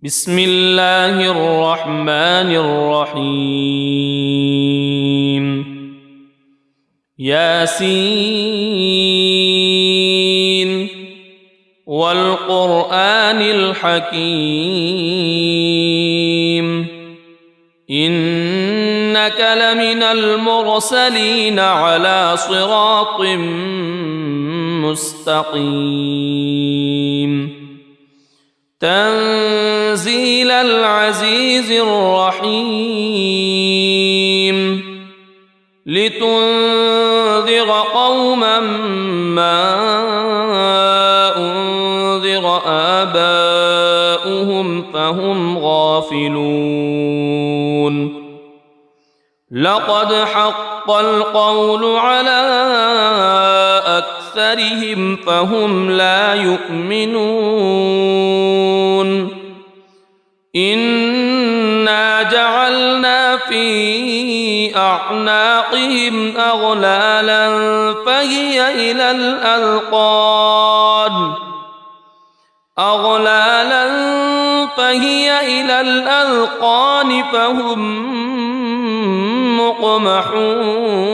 بسم الله الرحمن الرحيم ياسين والقرآن الحكيم إنك لمن المرسلين على صراط مستقيم تنزيل العزيز الرحيم لتنذر قوما ما أنذر آباؤهم فهم غافلون لقد حق القول على أكثرهم فهم لا يؤمنون إنا جعلنا في أعناقهم أغلالا فهي إلى الأذقان فهم مقمحون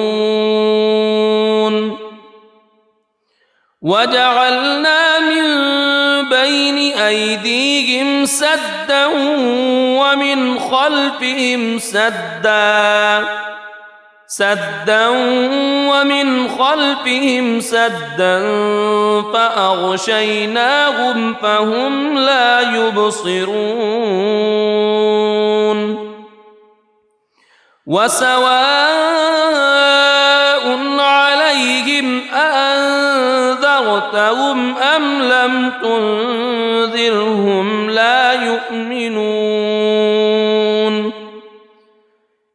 وجعلنا من بين أيديهم سدا ومن خلفهم سدا فأغشيناهم فهم لا يبصرون وسواء عليهم أأنذرتهم أم لم تنذرهم لا يؤمنون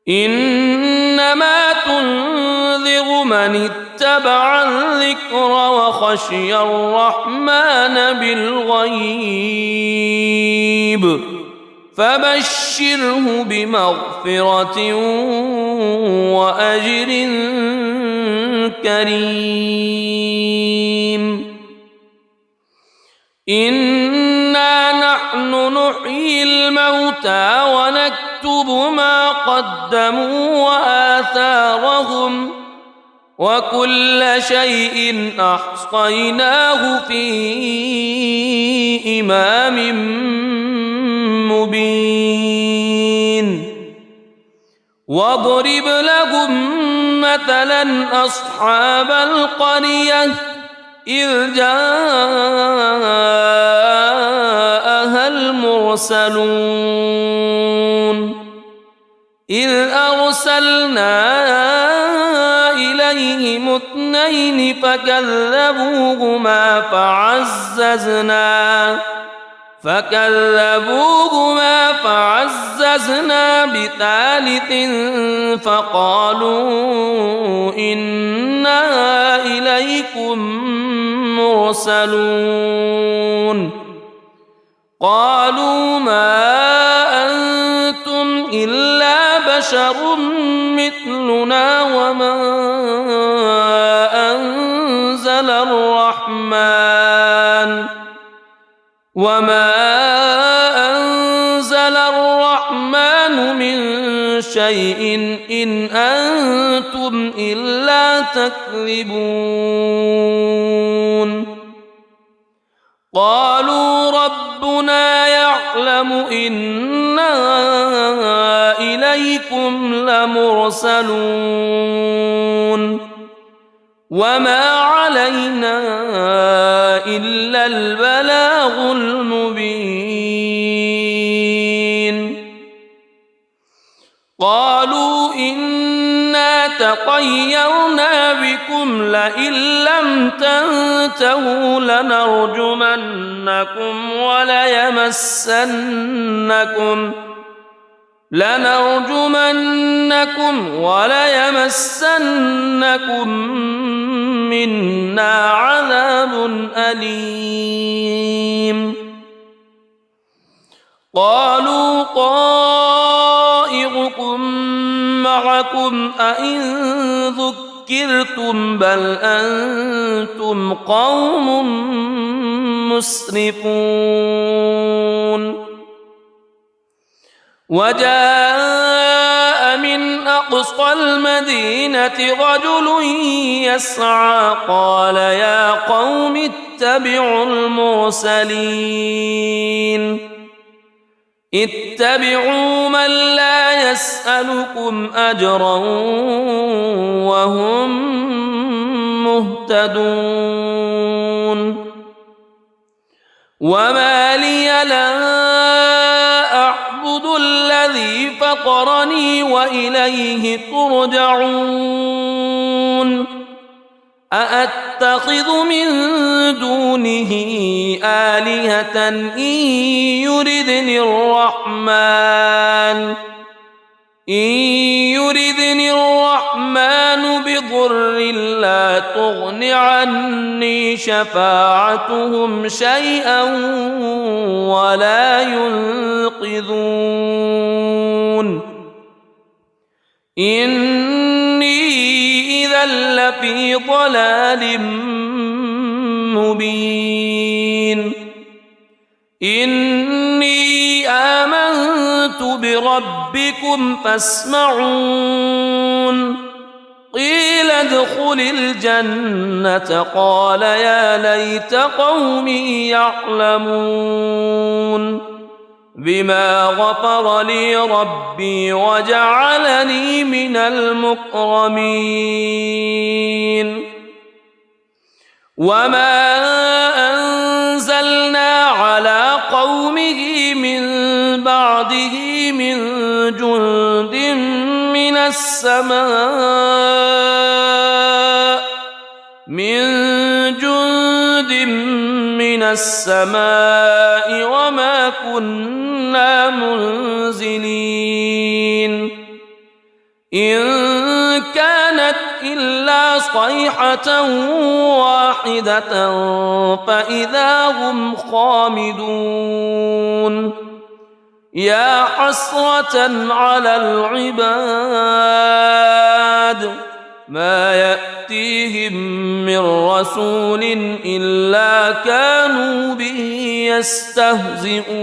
إنما تنذر من اتبع الذكر وخشي الرحمن بالغيب فبشره بمغفرة وأجر كريم إنا نحن نحيي الموتى ونكتب ما قدموا وآثارهم وكل شيء أحصيناه في إمام مبين واضرب لهم مثلا أصحاب القرية إذ جاءها المرسلون إذ أرسلنا إليهم اثنين فكذبوهما فعززنا بثالث فقالوا إنا إليكم مرسلون قالوا ما أنتم إلا بشر مثلنا وما أنزل الرحمن من شيء إن أنتم إلا تكذبون قالوا ربنا يعلم إنا إليكم لمرسلون وما علينا إلا البلاغ المبين قالوا إنا تطيرنا بكم لئن لم تنتهوا لنرجمنكم وليمسنكم منا عذاب أليم قالوا طائركم معكم أئن ذكرتم بل أنتم قوم مسرفون وجاء من أقصى المدينة رجل يسعى قال يا قوم اتبعوا المرسلين اتبعوا من لا يسألكم أجرا وهم مهتدون وما لي لا أعبد الذي فطرني وإليه ترجعون أأتخذ من دونه آلهة إن يردني الرحمن بضر لا تغن عني شفاعتهم شيئا ولا ينقذون إني إذا لفي ضلال مبين إني آمنت بربكم فاسمعون قيل ادخل الجنة قال يا ليت قومي يعلمون بما غفر لي ربي وجعلني من المكرمين وما أنزلنا على قومه من بعده من جند من السماء وما كنا منزلين إن كانت إلا صيحة واحدة فإذا هم خامدون يا حسرة على العباد ما يأتيهم من رسول إلا كانوا به يستهزئون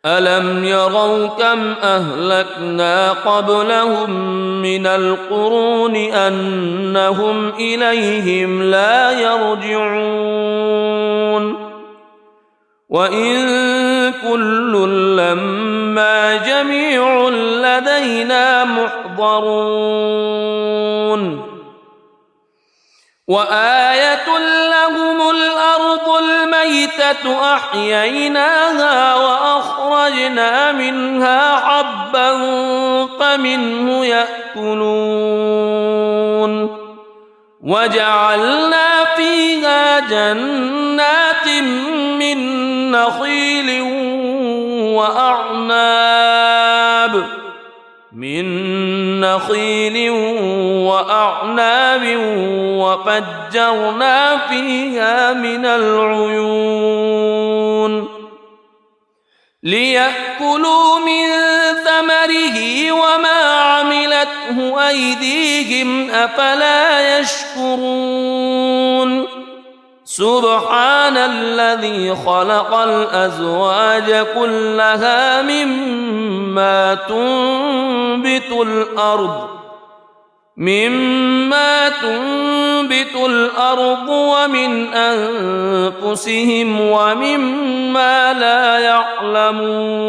ألم يروا كم أهلكنا قبلهم من القرون أنهم إليهم لا يرجعون وإن كل لما جميع لدينا محضرون وآية لهم الأرض الميتة أحييناها وأخرجنا منها حبا فمنه يأكلون وجعلنا فيها جنات من نخيل وأعناب وفجرنا فيها من العيون ليأكلوا من ثمره وما عملته أيديهم أفلا يشكرون سبحان الذي خلق الأزواج كلها مما تنبت الأرض ومن أنفسهم ومما لا يعلمون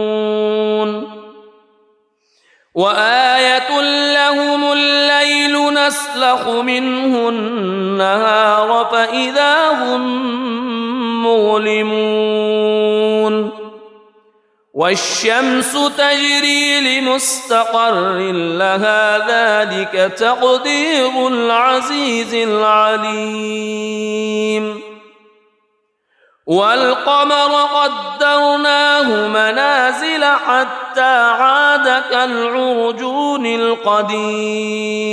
وآية لهم الليل نسلخ منه النهار فإذا هم مظلمون والشمس تجري لمستقر لها ذلك تقدير العزيز العليم والقمر قدرناه منازل حتى عاد كالعرجون القديم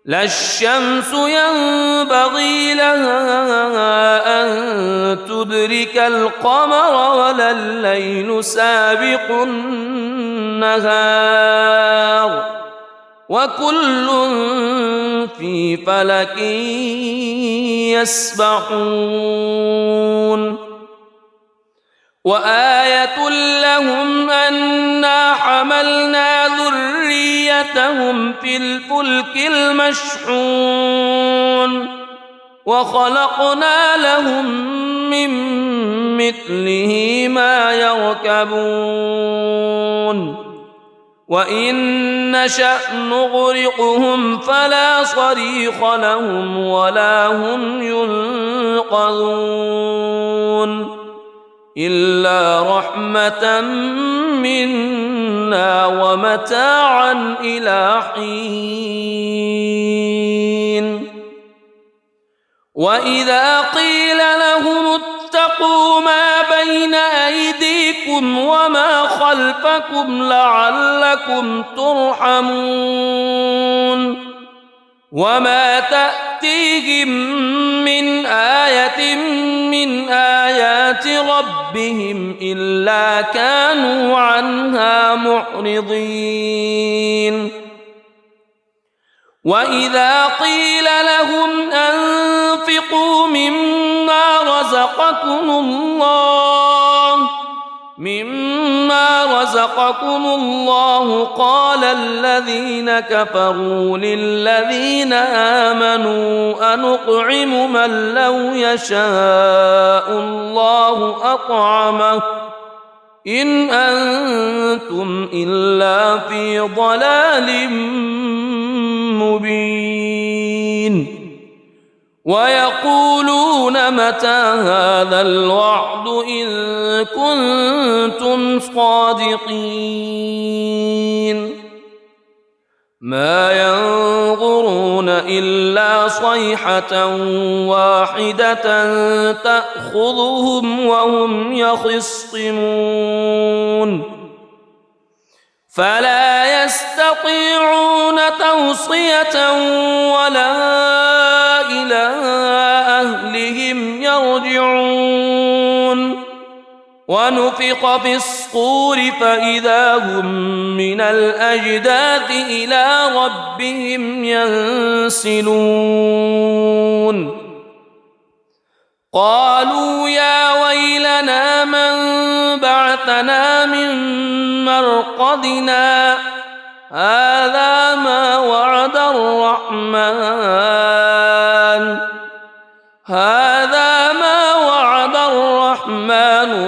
لا الشمس ينبغي لها أن تدرك القمر ولا الليل سابق النهار وكل في فلك يسبحون وآية لهم أنا حملنا ذريتهم في الفلك المشحون وخلقنا لهم من مثله ما يركبون وإن نشأ نغرقهم فلا صريخ لهم ولا هم ينقذون إلا رحمة منا ومتاعا إلى حين وإذا قيل لهم اتقوا ما بين أيديكم وما خلفكم لعلكم ترحمون وما تأتيهم من آية من آيات ربهم إلا كانوا عنها معرضين وإذا قيل لهم أنفقوا مما رزقكم الله قال الذين كفروا للذين آمنوا أنطعم من لو يشاء الله أطعمه إن أنتم إلا في ضلال مبين ويقولون متى هذا الوعد إن كنتم صادقين ما ينظرون إلا صيحة واحدة تأخذهم وهم يخصمون فلا يستطيعون توصية ولا إلى أهلهم يرجعون ونفخ في الصور فإذا هم من الأجداث إلى ربهم ينسلون قالوا يا ويلنا من بعثنا من مرقدنا هذا ما وعد الرحمن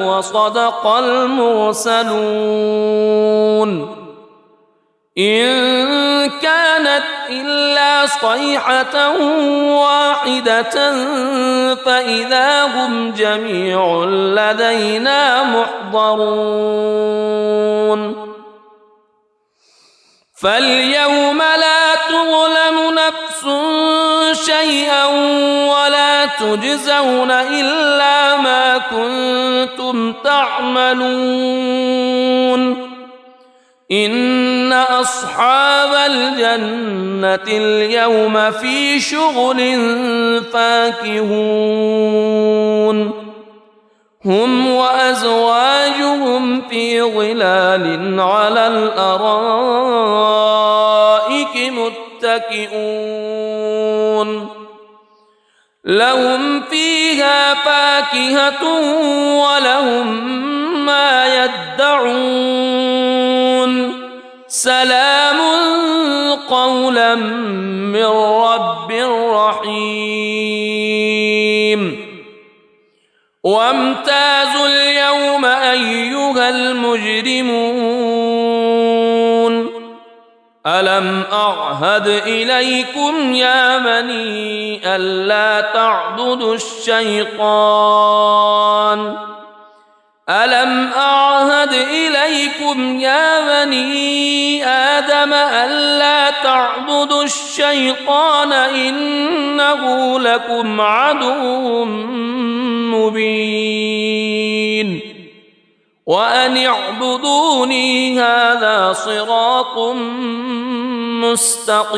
وصدق المرسلون إن كانت إلا صيحة واحدة فإذا هم جميع لدينا محضرون فاليوم لا تظلم نفس شيئا ولا تجزون إلا ما كنتم تعملون إن أصحاب الجنة اليوم في شغل فاكهون هم وأزواجهم في ظلال على الأرائك متكئون لهم فيها فاكهة ولهم ما يدعون سلام قولا من رب رحيم وامتازوا اليوم أيها المجرمون ألم أعهد إليكم يا بني ألا تعبدوا الشيطان ألم أعهد إليكم يا بني آدم ألا تعبدوا الشيطان إنه لكم عدو مبين وأن اعبدوني هذا صراط مستقيم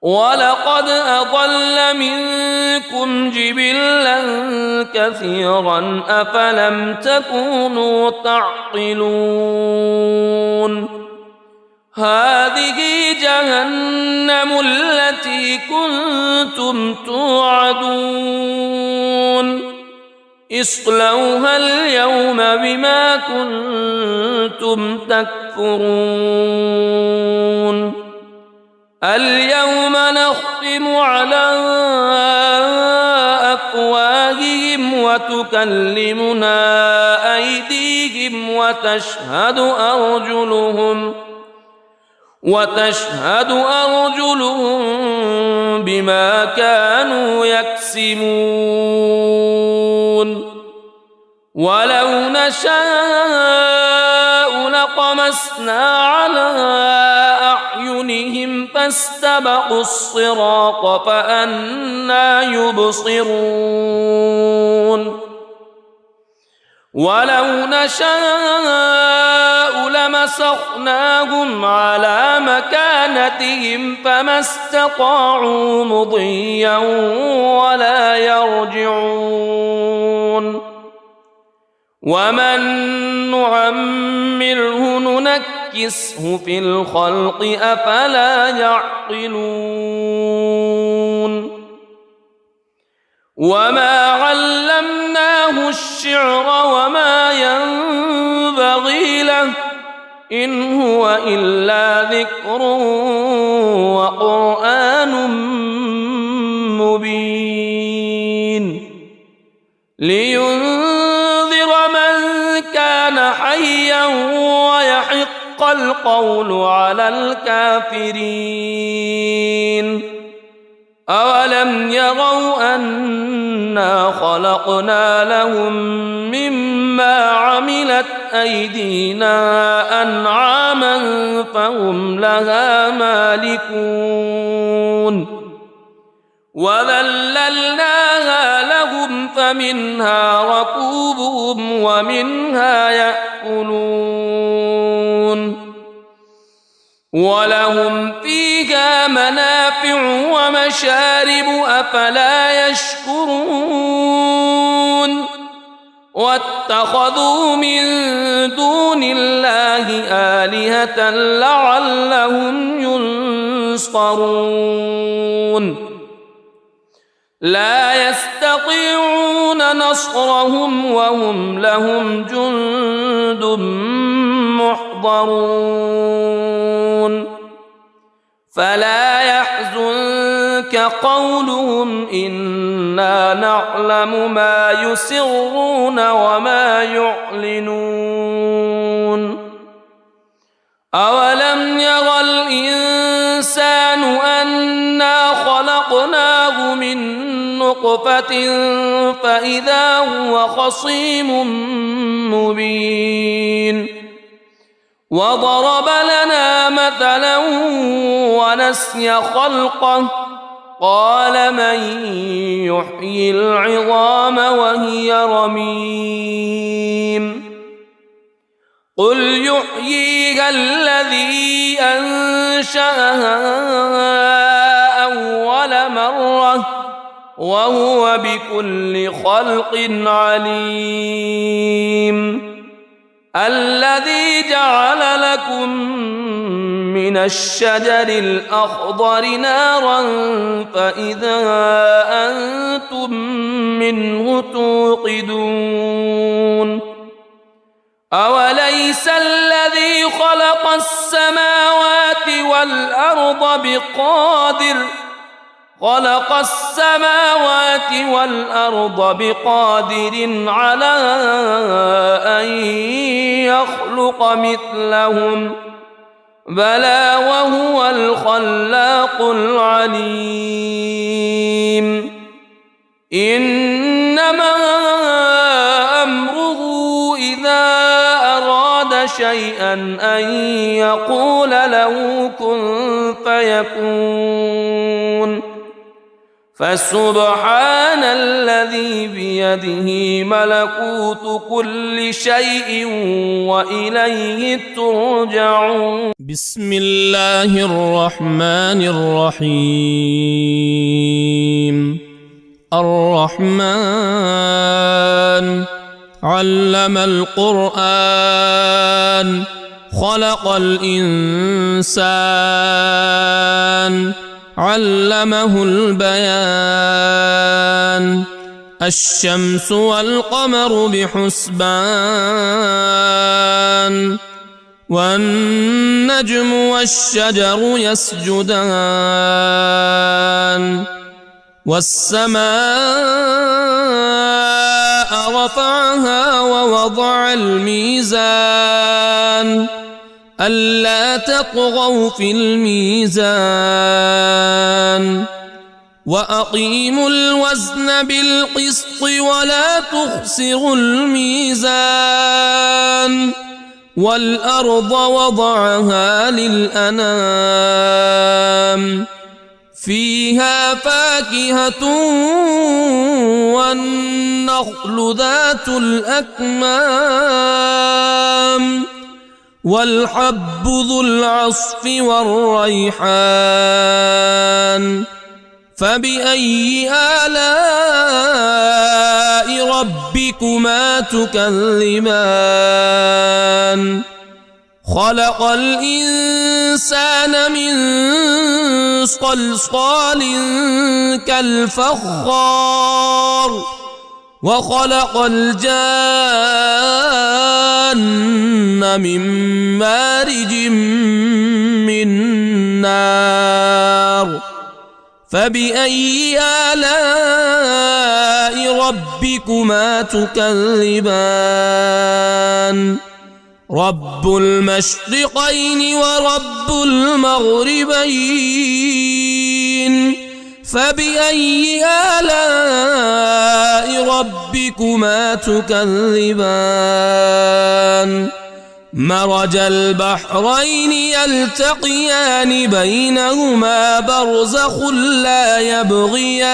ولقد أضل منكم جبلا كثيرا أفلم تكونوا تعقلون هذه جهنم التي كنتم توعدون اصلوها اليوم بما كنتم تكفرون اليوم نختم على أفواههم وتكلمنا أيديهم وتشهد أرجلهم بما كانوا يكسبون ولو نشاء لطمسنا على أعينهم فاستبقوا الصراط فأنى يبصرون ولو نشاء لمسخناهم على مكانتهم فما استطاعوا مضيا ولا يرجعون ومن نعمره ننكسه في الخلق أفلا يعقلون وما علمناه الشعر وما ينبغي له إن هو إلا ذكر وقرآن مبين لينذر من كان حيا ويحق القول على الكافرين أولم يروا أنا خلقنا لهم مما عملت أيدينا أنعاما فهم لها مالكون وذللناها لهم فمنها ركوبهم ومنها يأكلون ولهم فيها منافع ومشارب أفلا يشكرون واتخذوا من دون الله آلهة لعلهم ينصرون لا يستطيعون نصرهم وهم لهم جند محضرون فلا يحزنك قولهم إنا نعلم ما يسرون وما يعلنون أولم ير الإنسان أنا خلقناه من نطفة فإذا هو خصيم مبين وضرب لنا مثلا ونسي خلقه قال من يحيي العظام وهي رميم قل يحييها الذي أنشأها أول مرة وهو بكل خلق عليم الذي جعل لكم من الشجر الأخضر نارا فإذا أنتم منه توقدون أوليس الذي خلق السماوات والأرض بقادر على أن يخلق مثلهم بلى وهو الخلاق العليم إنما أمره إذا أراد شيئا أن يقول له كن فيكون فسبحان الذي بيده ملكوت كل شيء وإليه ترجعون بسم الله الرحمن الرحيم الرحمن علم القرآن خلق الإنسان علمه البيان الشمس والقمر بحسبان والنجم والشجر يسجدان والسماء رفعها ووضع الميزان ألا تطغوا في الميزان وأقيموا الوزن بالقسط ولا تخسروا الميزان والأرض وضعها للأنام فيها فاكهة والنخل ذات الأكمام والحب ذو العصف والريحان فبأي آلاء ربكما تكذبان خلق الإنسان من صلصال كالفخار وخلق الجان من مارج من نار فبأي آلاء ربكما تكذبان رب المشرقين ورب المغربين فبأي آلاء ربكما تكذبان مرج البحرين يلتقيان بينهما برزخ لا يبغيان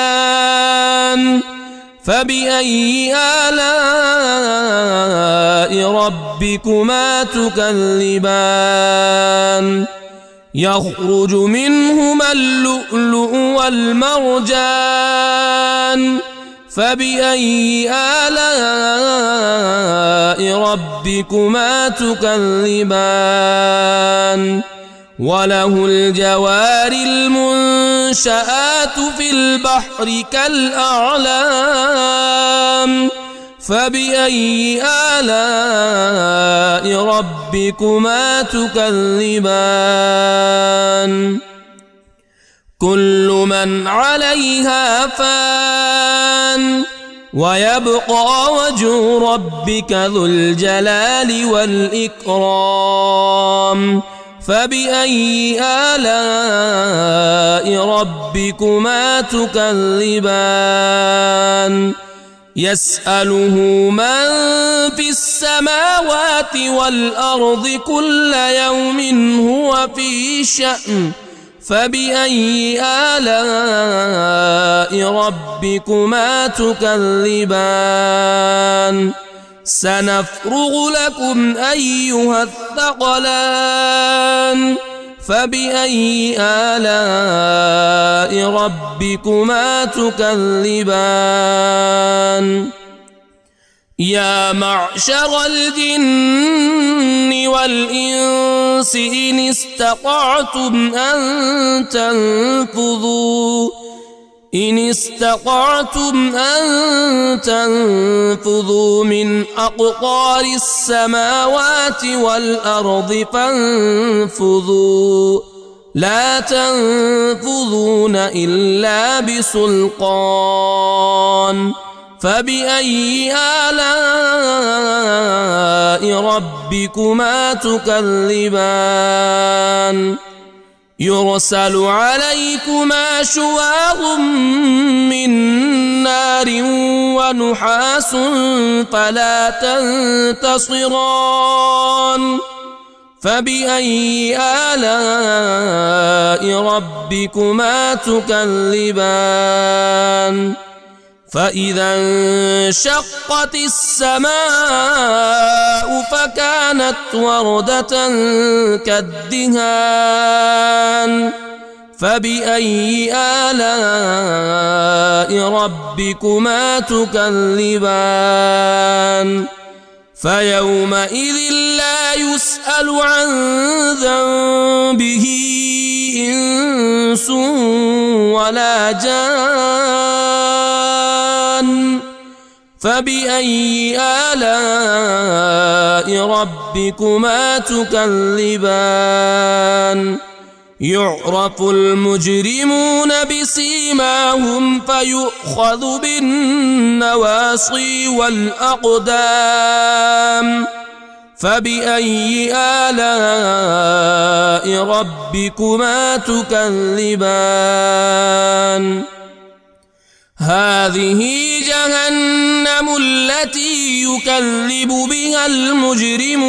فبأي آلاء ربكما تكذبان يخرج منهما اللؤلؤ والمرجان فبأي آلاء ربكما تكذبان وله الجوار المنشآت في البحر كالأعلام فبأي آلاء ربكما تكذبان كل من عليها فان ويبقى وجه ربك ذو الجلال والإكرام فبأي آلاء ربكما تكذبان يسأله من في السماوات والأرض كل يوم هو في شأن فبأي آلاء ربكما تكذبان سنفرغ لكم أيها الثقلان فبأي آلاء ربكما تكذبان يا معشر الجن والإنس إن استطعتم أن تنفذوا من أقطار السماوات والأرض فانفذوا لا تنفذون إلا بسلطان فبأي آلاء ربكما تكذبان يرسل عليكما شواظ من نار ونحاس فلا تنتصران فبأي آلاء ربكما تكذبان فإذا انشقت السماء فكانت وردة كالدهان فبأي آلاء ربكما تكذبان فيومئذ لا يسأل عن ذنبه إنس ولا جان فبأي آلاء ربكما تكذبان يعرف المجرمون بسيماهم فيؤخذ بالنواصي والأقدام فبأي آلاء ربكما تكذبان هذه جهنم التي يكذب بها المجرمون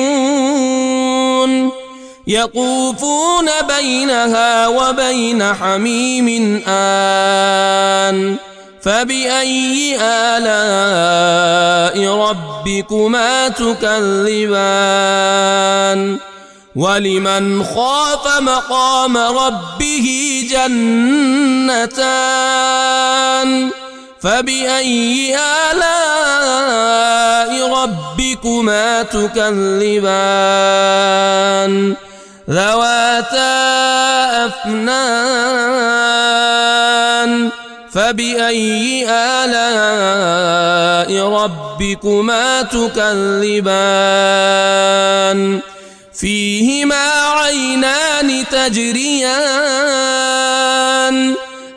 يطوفون بينها وبين حميم آن فبأي آلاء ربكما تكذبان ولمن خاف مقام ربه جنتان فبأي آلاء ربكما تكذبان ذواتا أفنان فبأي آلاء ربكما تكذبان فيهما عينان تجريان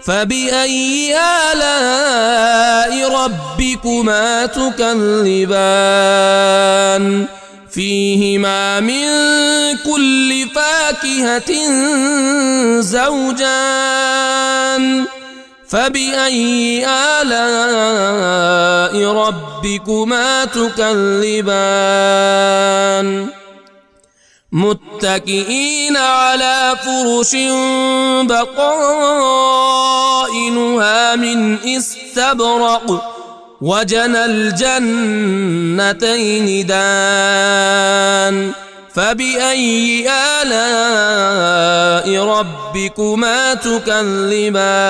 فبأي آلاء ربكما تكذبان فيهما من كل فاكهة زوجان فبأي آلاء ربكما تكذبان متكئين على فرش بطائنها من استبرق وجنى الجنتين دان فبأي آلاء ربكما تكذبان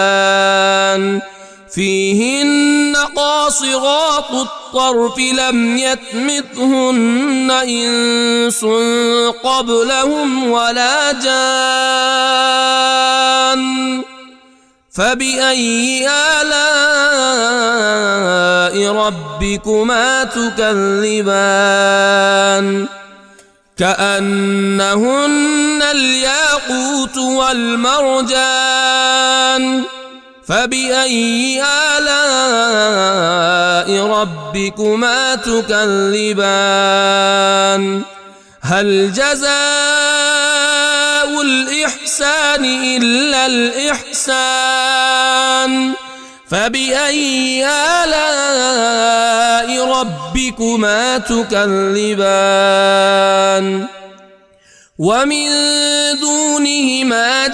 فيهن قاصرات الطرف لم يطمثهن إنس قبلهم ولا جان فبأي آلاء ربكما تكذبان كأنهن الياقوت والمرجان فبأي آلاء ربكما تكذبان هل جزاء الإحسان إلا الإحسان فبأي آلاء ربكما تكذبان ومن دونهما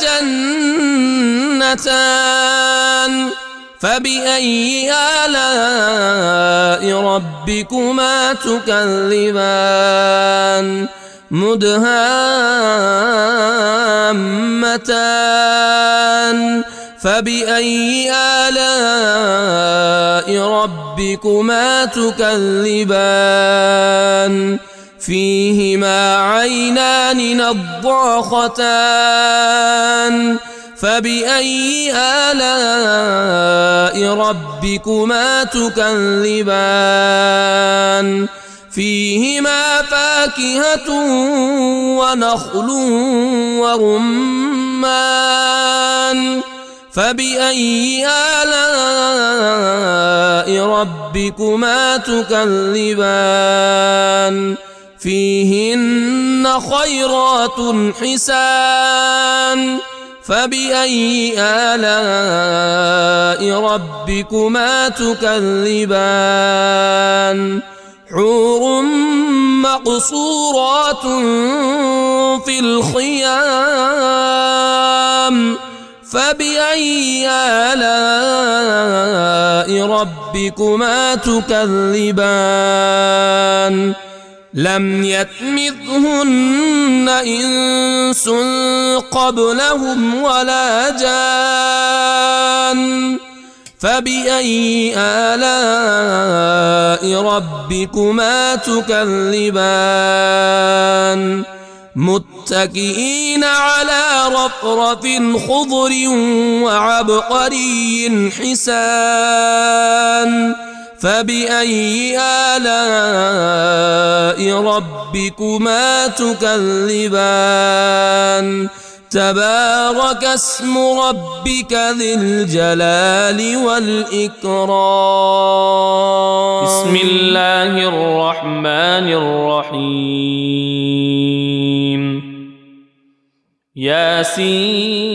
جنتان فبأي آلاء ربكما تكذبان مدهامتان فبأي آلاء ربكما تكذبان فيهما عينان نضاختان فبأي آلاء ربكما تكذبان فيهما فاكهة ونخل ورمان فبأي آلاء ربكما تكذبان فيهن خيرات حسان فبأي آلاء ربكما تكذبان حور مقصورات في الخيام فبأي آلاء ربكما تكذبان لم يطمثهن إنس قبلهم ولا جان فبأي آلاء ربكما تكذبان متكئين على رفرف خضر وعبقري حسان فبأي آلاء ربكما تكذبان تبارك اسم ربك ذي الجلال والإكرام بسم الله الرحمن الرحيم ياسين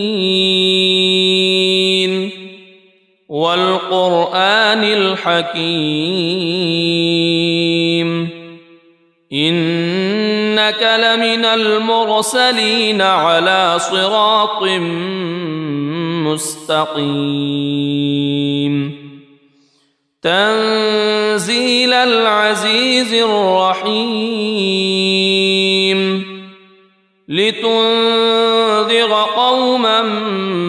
والقرآن الحكيم إنك لمن المرسلين على صراط مستقيم تنزيل العزيز الرحيم لتنذر قوما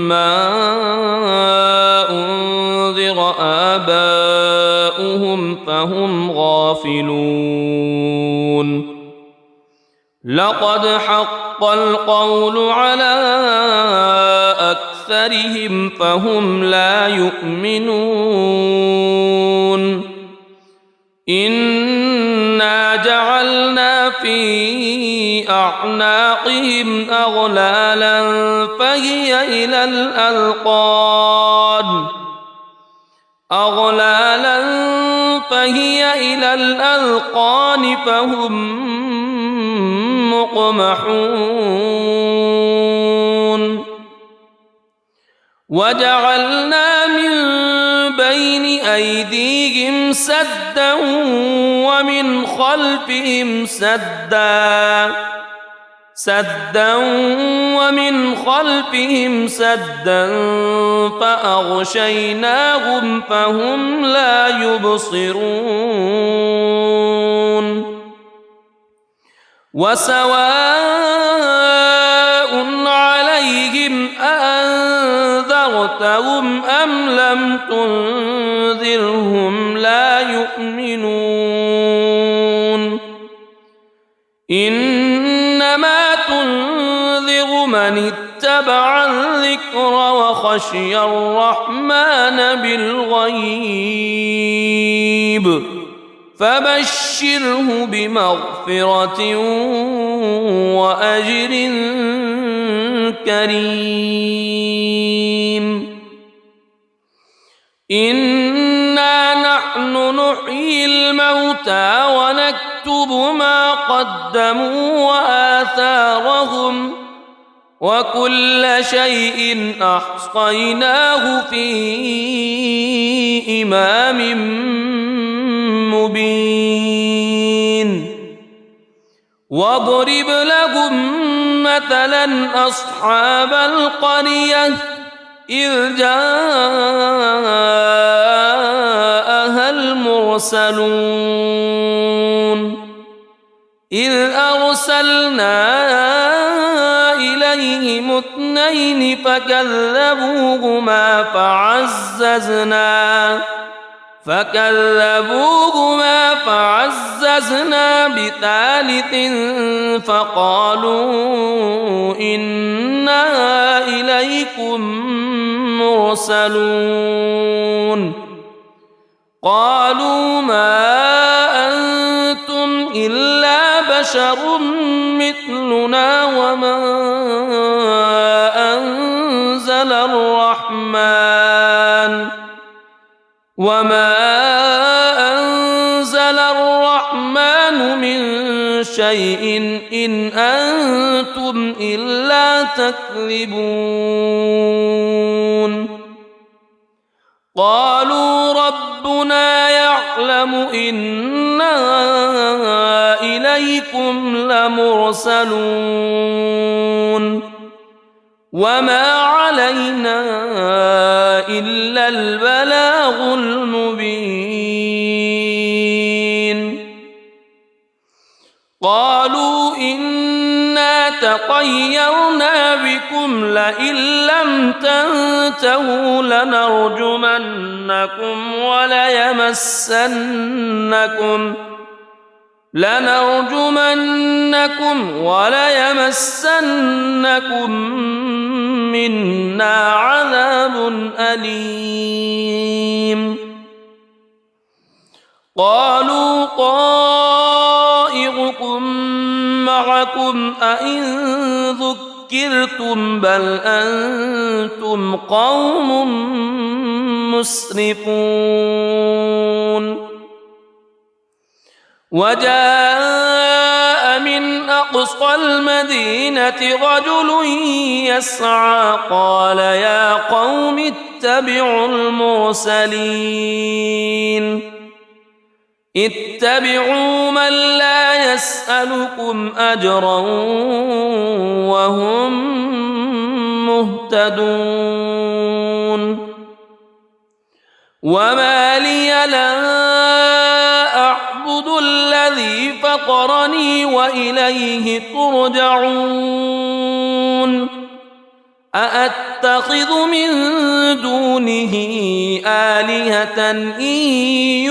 ما أنذر آباؤهم فهم غافلون لقد حق القول على أكثرهم فهم لا يؤمنون إنا جعلنا في أعناقهم أغلالا فهي إلى الأذقان فهم مقمحون وجعلنا من بين أيديهم سدا ومن خلفهم سدا فأغشيناهم فهم لا يبصرون وسواء عليهم أأنذرتهم أم لم تنذرهم لا يؤمنون إنما تنذر من اتبع الذكر وخشي الرحمن بالغيب فبشره بمغفرة وأجر كريم إنا نحن نحيي الموتى ونكتب ما قدموا وآثارهم وكل شيء أحصيناه في إمام مبين واضرب لهم مثلا أصحاب القرية إذ جاءها المرسلون إذ أرسلنا إليهم اثنين فكذبوهما فعززنا بثالث فقالوا إنا إليكم مرسلون قالوا ما أنتم إلا بشر مثلنا وما أنزل الرحمن من شيء إن أنتم إلا تكذبون قالوا ربنا يعلم إنا إليكم لمرسلون وما علينا إلا البلاغ المبين قالوا إنا تطيرنا بكم لئن لم تنتهوا لنرجمنكم وليمسنكم منا عذاب أليم قالوا طائركم معكم أئن ذكرتم بل أنتم قوم مسرفون وجاء من أقصى المدينة رجل يسعى قال يا قوم اتبعوا المرسلين اتبعوا من لا يسألكم أجرا وهم مهتدون وما لي لا أعبد الذي فطرني وإليه ترجعون أأتخذ من دونه آلهة إن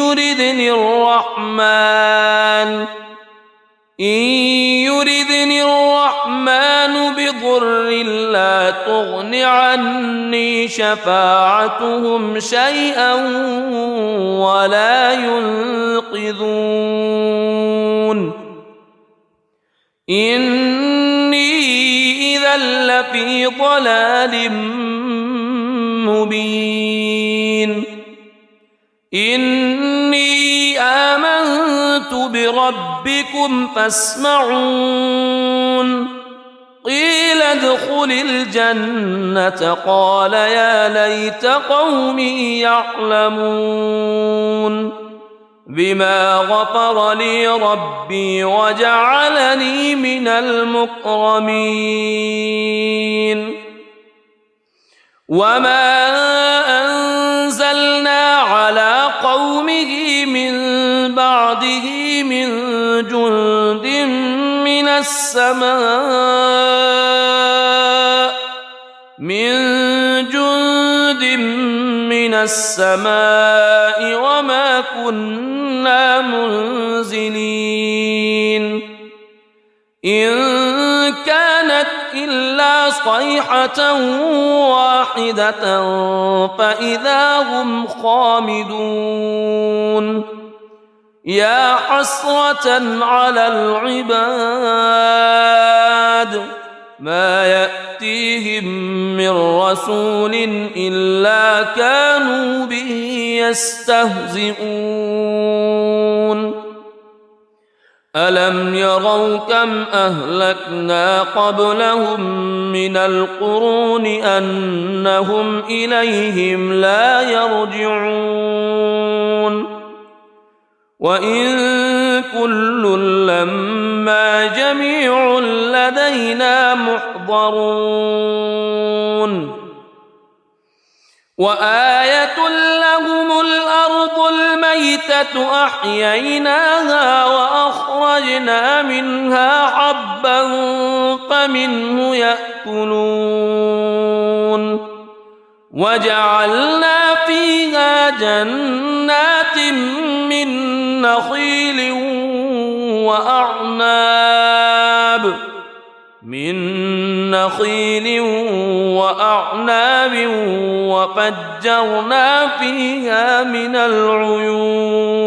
يردني الرحمن بضر لا تغن عني شفاعتهم شيئا ولا ينقذون إني إذا لفي ضلال مبين إني آمنت بربكم فاسمعون قيل ادخل الجنة قال يا ليت قومي يعلمون بما غفر لي ربي وجعلني من المكرمين وما أنزلنا على قومه من بعده من جند من السماء وما كنا منزلين إن كانت إلا صيحة واحدة فإذا هم خامدون يا حسرة على العباد ما يأتيهم من رسول إلا كانوا به يستهزئون ألم يروا كم أهلكنا قبلهم من القرون أنهم إليهم لا يرجعون وإن كل لما جميع لدينا محضرون وآية لهم الأرض الميتة أحييناها وأخرجنا منها حبا فمنه يأكلون وجعلنا فيها جنات من نخيل وأعناب وفجرنا فيها من العيون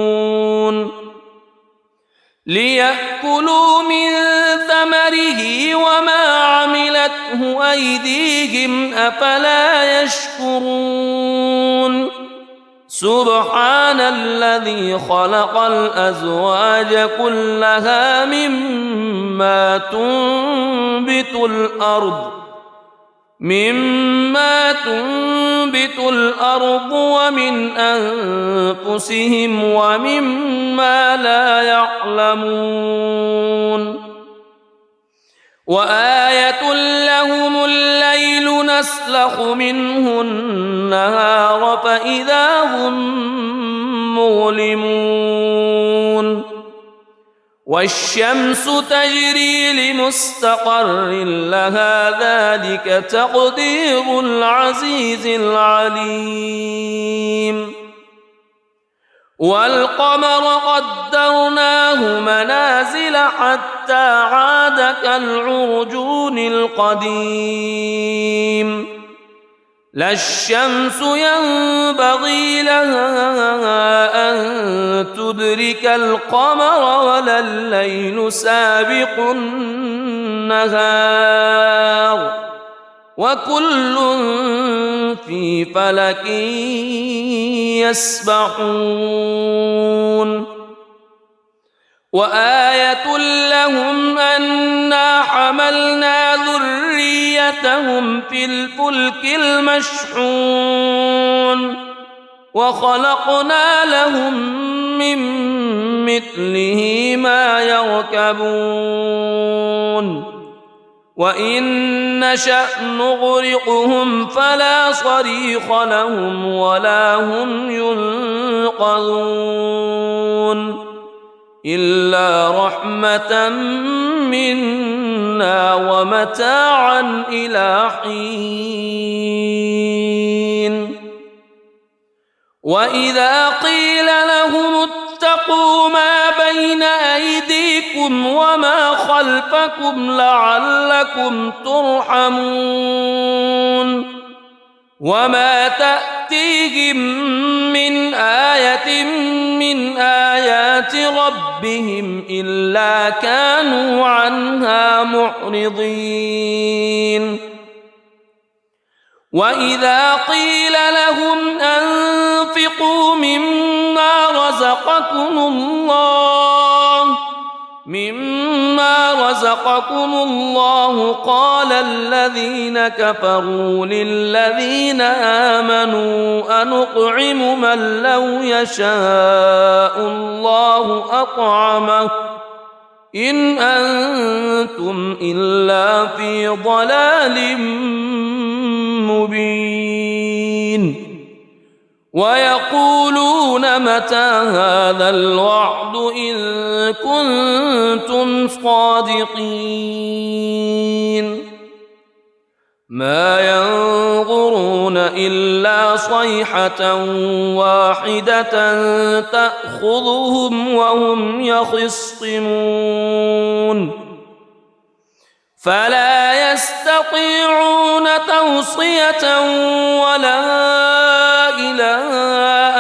ليأكلوا من ثمره وما عملته أيديهم أفلا يشكرون سبحان الذي خلق الأزواج كلها مما تنبت الأرض ومن أنفسهم ومما لا يعلمون وآية لهم الليل نسلخ منه النهار فإذا هم مظلمون والشمس تجري لمستقر لها ذلك تقدير العزيز العليم والقمر قدرناه منازل حتى عاد كالعرجون القديم لا الشمس ينبغي لها أن تدرك القمر ولا الليل سابق النهار وكل في فلك يسبحون وآية لهم أنا حملنا ذريتهم في الفلك المشحون وخلقنا لهم من مثله ما يركبون وإن نشأ نغرقهم فلا صريخ لهم ولا هم ينقذون إلا رحمة منا ومتاعا إلى حين وإذا قيل لهم اتقوا ما بين أيديكم وما خلفكم لعلكم ترحمون وما تأتيهم من آية من آيات ربهم إلا كانوا عنها معرضين وإذا قيل لهم أنفقوا مما رزقكم الله قال الذين كفروا للذين آمنوا أنطعم من لو يشاء الله أطعمه إن أنتم إلا في ضلال مبين ويقولون متى هذا الوعد إن كنتم صادقين ما ينظرون إلا صيحة واحدة تأخذهم وهم يخصمون فلا يستطيعون توصية ولا إلى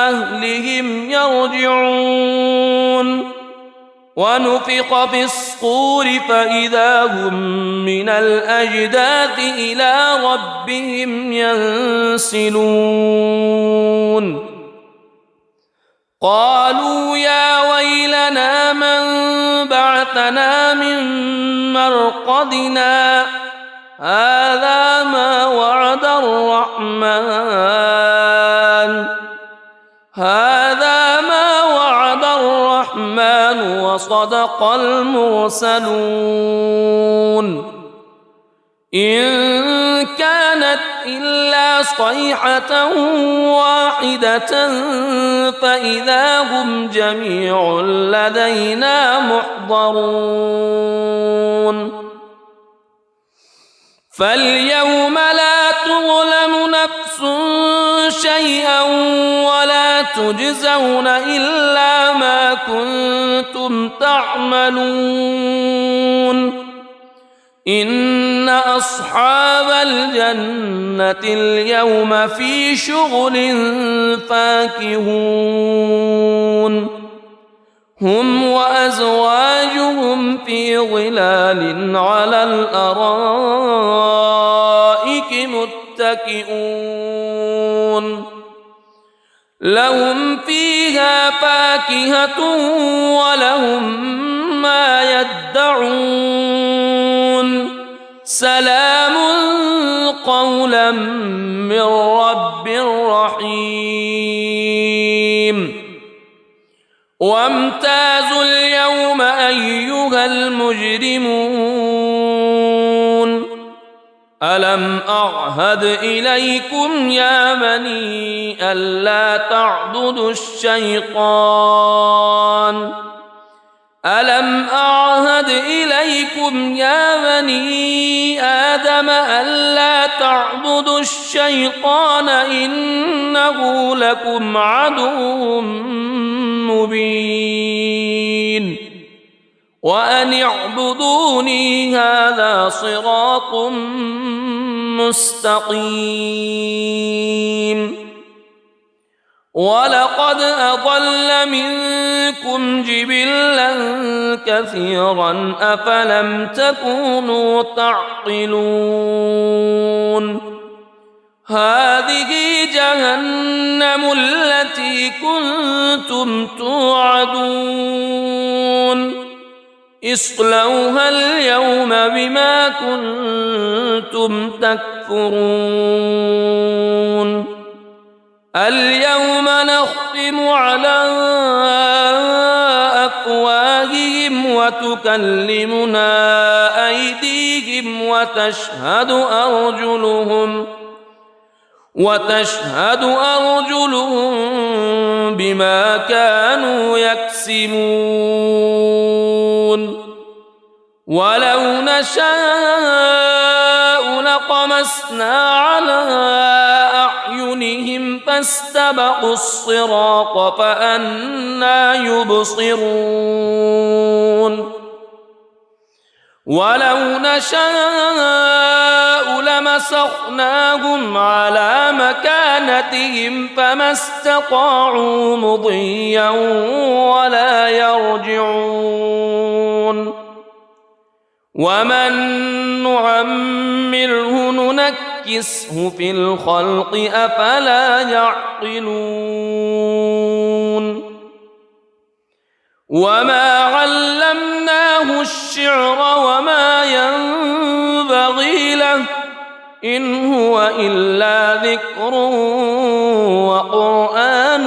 أهلهم يرجعون ونفخ في الصور فإذا هم من الأجداث إلى ربهم ينسلون قالوا يا ويلنا من بعثنا من مرقدنا هذا ما وعد الرحمن وصدق المرسلون إن كانت إلا صيحة واحدة فإذا هم جميع لدينا محضرون فاليوم لا تظلم نفس شيئا ولا تجزون إلا ما كنتم تعملون إن أصحاب الجنة اليوم في شغل فاكهون هم وأزواجهم في ظلال على الأرائك متكئون لهم فيها فاكهة ولهم ما يدعون سلام قولا من رب رحيم وامتازوا اليوم أيها المجرمون ألم أعهد إليكم يا بني ألا تعبدوا الشيطان ألم أعهد إليكم يا بني آدم ألا تعبدوا الشيطان إنه لكم عدو مبين وأن اعبدوني هذا صراط مستقيم ولقد أضل منكم جبلا كثيرا أفلم تكونوا تعقلون هذه جهنم التي كنتم توعدون اصلوها اليوم بما كنتم تكفرون اليوم نختم على أفواههم وتكلمنا أيديهم وتشهد أرجلهم بما كانوا يكسبون ولو نشاء لطمسنا على أعينهم فاستبقوا الصراط فأنى يبصرون ولو نشاء لمسخناهم على مكانتهم فما استطاعوا مضيا ولا يرجعون ومن نعمره ننكسه في الخلق أفلا يعقلون وما علمناه الشعر وما ينبغي له إن هو إلا ذكر وقرآن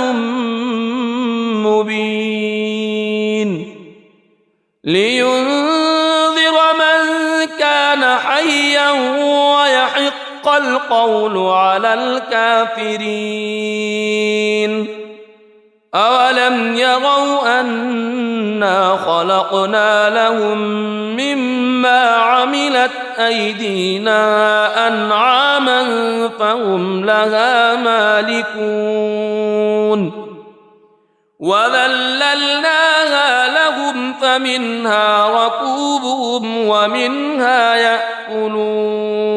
مبين لينذر من كان حيا ويحق القول على الكافرين أولم يروا أنا خلقنا لهم مما عملت أيدينا أنعاما فهم لها مالكون وذللناها لهم فمنها ركوبهم ومنها يأكلون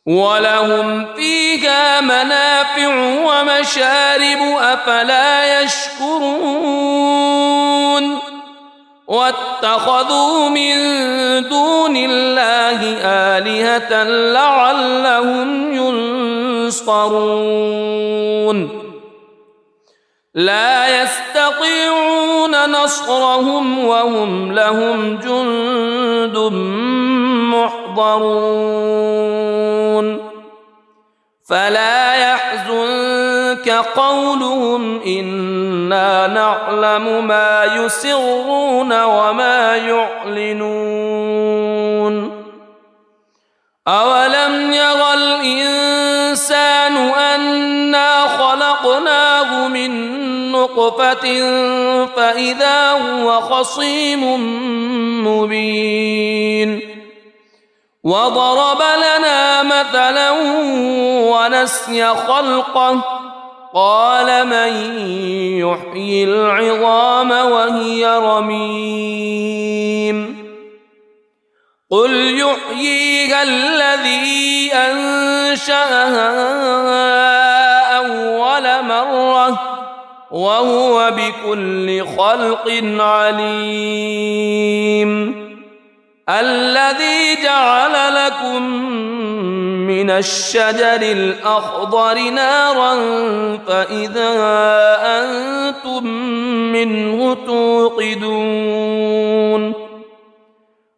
ولهم فيها منافع ومشارب أفلا يشكرون واتخذوا من دون الله آلهة لعلهم ينصرون لا يستطيعون نصرهم وهم لهم جند محضرون فلا يحزنك قولهم إنا نعلم ما يسرون وما يعلنون أولم ير الإنسان أنا خلقناه من نطفة فإذا هو خصيم مبين وضرب لنا مثلا ونسي خلقه قال من يحيي العظام وهي رميم قل يحييها الذي أنشأها أول مرة وهو بكل خلق عليم الذي جعل لكم من الشجر الأخضر نارا فإذا أنتم منه توقدون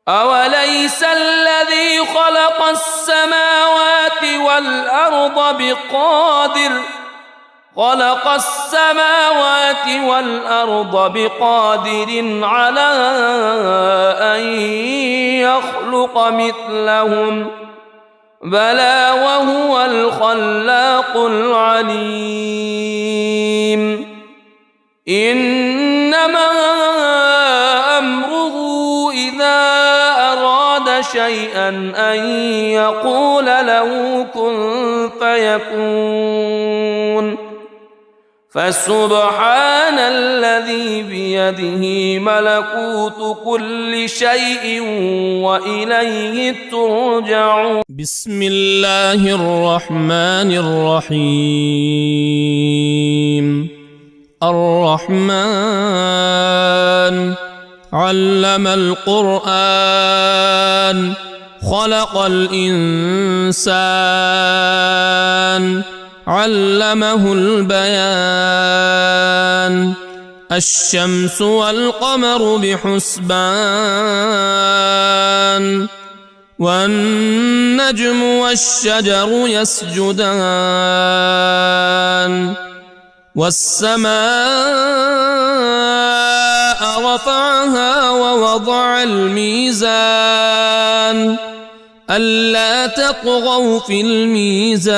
أوليس الذي خلق السماوات والأرض بقادر على أن يخلق مثلهم بلى وهو الخلاق العليم إنما أمره إذا أراد شيئا أن يقول له كن فيكون فسبحان الذي بيده ملكوت كل شيء وإليه ترجعون. بسم الله الرحمن الرحيم. الرحمن علم القرآن خلق الإنسان علمه البيان. الشمس والقمر بحسبان والنجم والشجر يسجدان. والسماء رفعها ووضع الميزان ألا تطغوا في الميزان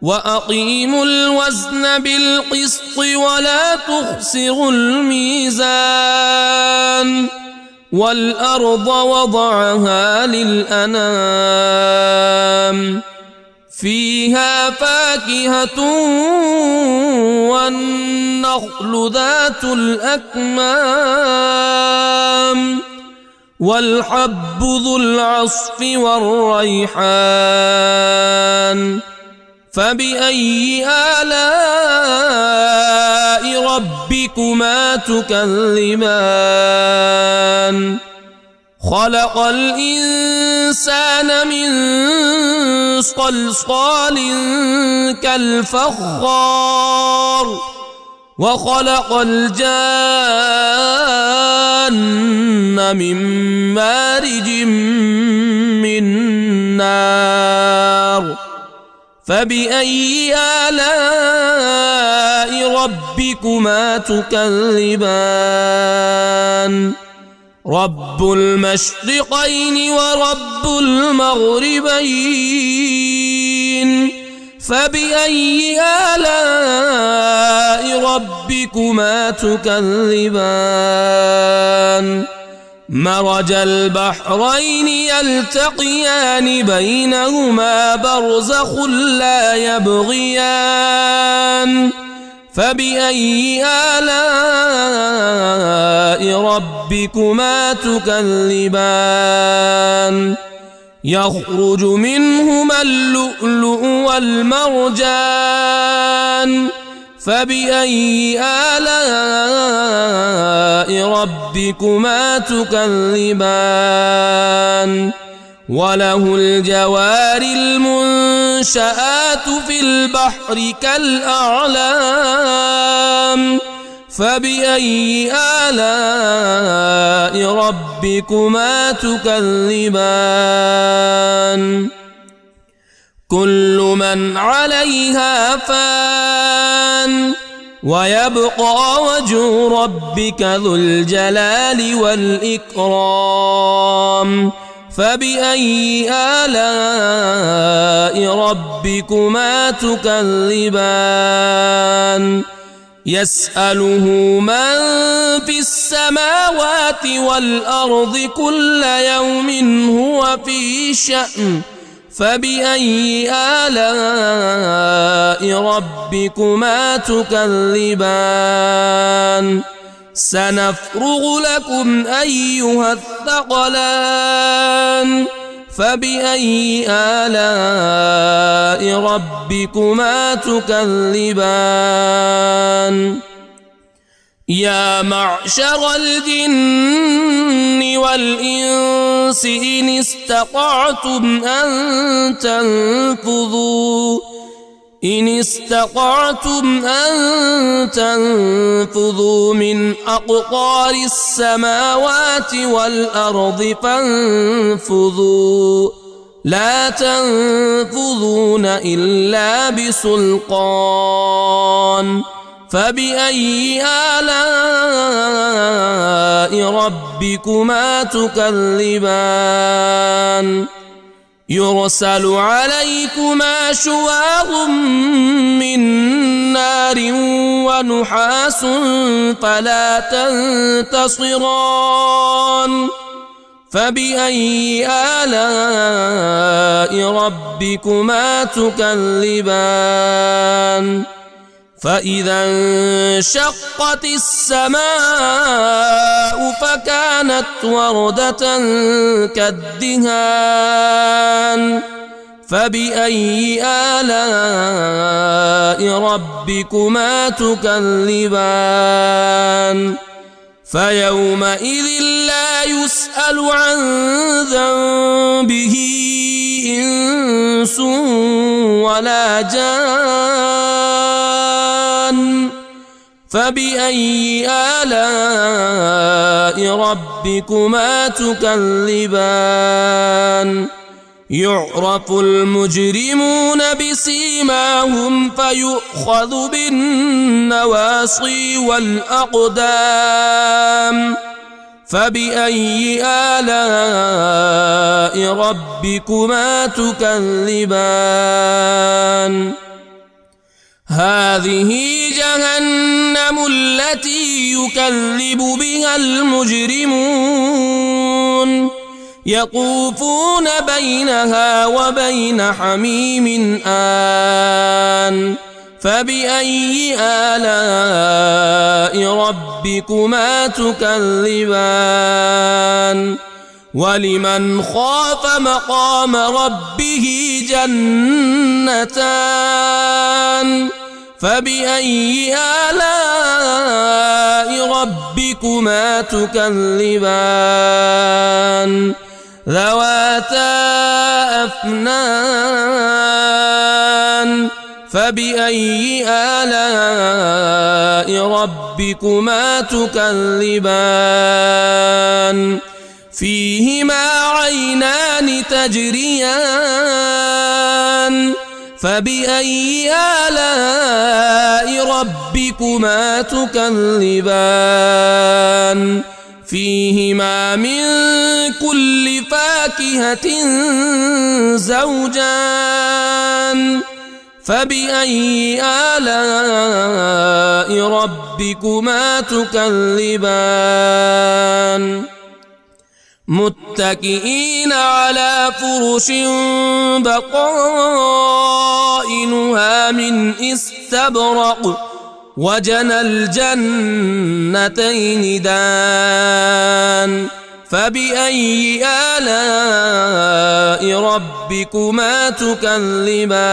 وأقيموا الوزن بالقسط ولا تخسروا الميزان. والأرض وضعها للأنام فيها فاكهة والنخل ذات الأكمام والحب ذو العصف والريحان. فبأي آلاء ربكما تكذبان. خلق الإنسان من صلصال كالفخار وخلق الجان من مارج من نار. فبأي آلاء ربكما تكذبان. رب المشرقين ورب المغربين. فبأي آلاء ربكما تكذبان. مرج البحرين يلتقيان بينهما برزخ لا يبغيان. فبأي آلاء ربكما تكذبان. يخرج منهما اللؤلؤ والمرجان. فبأي آلاء ربكما تكذبان. وله الجوار المنشآت في البحر كالأعلام. فبأي آلاء ربكما تكذبان. كل من عليها فان ويبقى وجه ربك ذو الجلال والإكرام. فبأي آلاء ربكما تكذبان. يسأله من في السماوات والأرض كل يوم هو في شأن. فبأي آلاء ربكما تكذبان. سنفرغ لكم أيها الثقلان. فبأي آلاء ربكما تكذبان. يا معشر الجن والإنس إن استطعتم أن تنفذوا من أقطار السماوات والأرض فانفذوا لا تنفذون إلا بسلطان. فبأي آلاء ربكما تكذبان. يرسل عليكما شواظ من نار ونحاس فلا تنتصران. فبأي آلاء ربكما تكذبان فإذا انشقت السماء فكانت وردة كالدهان فبأي آلاء ربكما تكذبان فيومئذ لا يسأل عن ذنبه إنس ولا جان فبأي آلاء ربكما تكذبان يعرف المجرمون بسيماهم فيؤخذ بالنواصي والأقدام فبأي آلاء ربكما تكذبان هذه جهنم التي يكذب بها المجرمون يطوفون بينها وبين حميم آن فبأي آلاء ربكما تكذبان ولمن خاف مقام ربه جنتان فبأي آلاء ربكما تكذبان ذواتا أفنان فبأي آلاء ربكما تكذبان فيهما عينان تجريان فبأي آلاء ربكما تكذبان فيهما من كل فاكهة زوجان فبأي آلاء ربكما تكذبان متكئين على فرش بطائنها من استبرق وجنى الجنتين دان فبأي آلاء ربكما تكذبان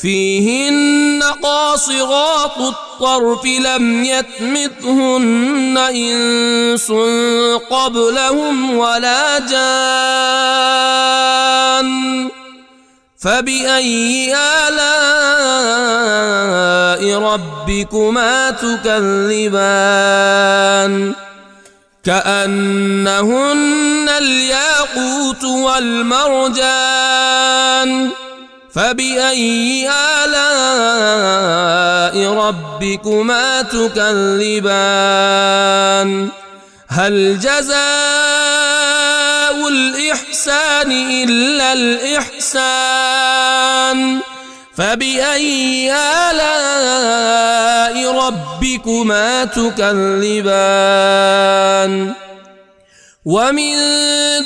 فيهن قاصرات الطرف لم يطمثهن إنس قبلهم ولا جان فبأي آلاء ربكما تكذبان كأنهن الياقوت والمرجان فبأي آلاء ربكما تكذبان هل جزاء الإحسان إلا الإحسان فبأي آلاء ربكما تكذبان ومن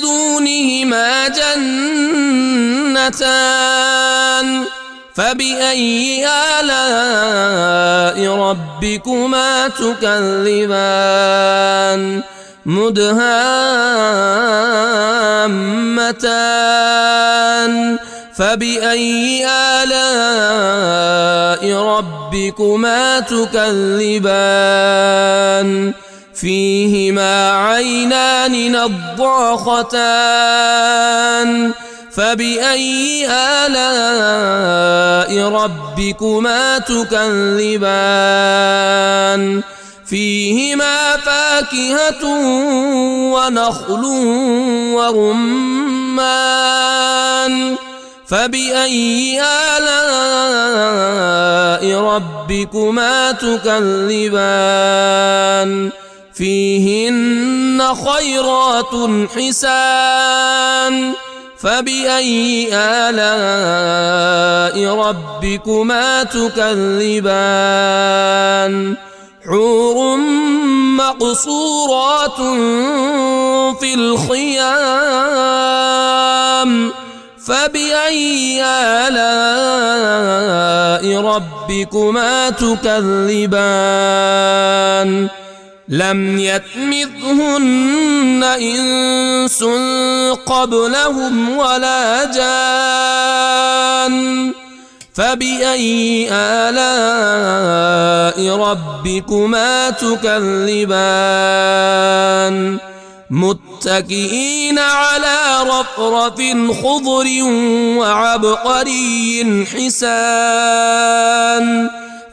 دونهما جنتان فبأي آلاء ربكما تكذبان مدهامتان فبأي آلاء ربكما تكذبان فيهما عينان نضاختان فبأي آلاء ربكما تكذبان فيهما فاكهة ونخل ورمان فبأي آلاء ربكما تكذبان فيهن خيرات حسان فبأي آلاء ربكما تكذبان حور مقصورات في الخيام فبأي آلاء ربكما تكذبان لم يطمثهن إنس قبلهم ولا جان فبأي آلاء ربكما تكذبان متكئين على رفرف خضر وعبقري حسان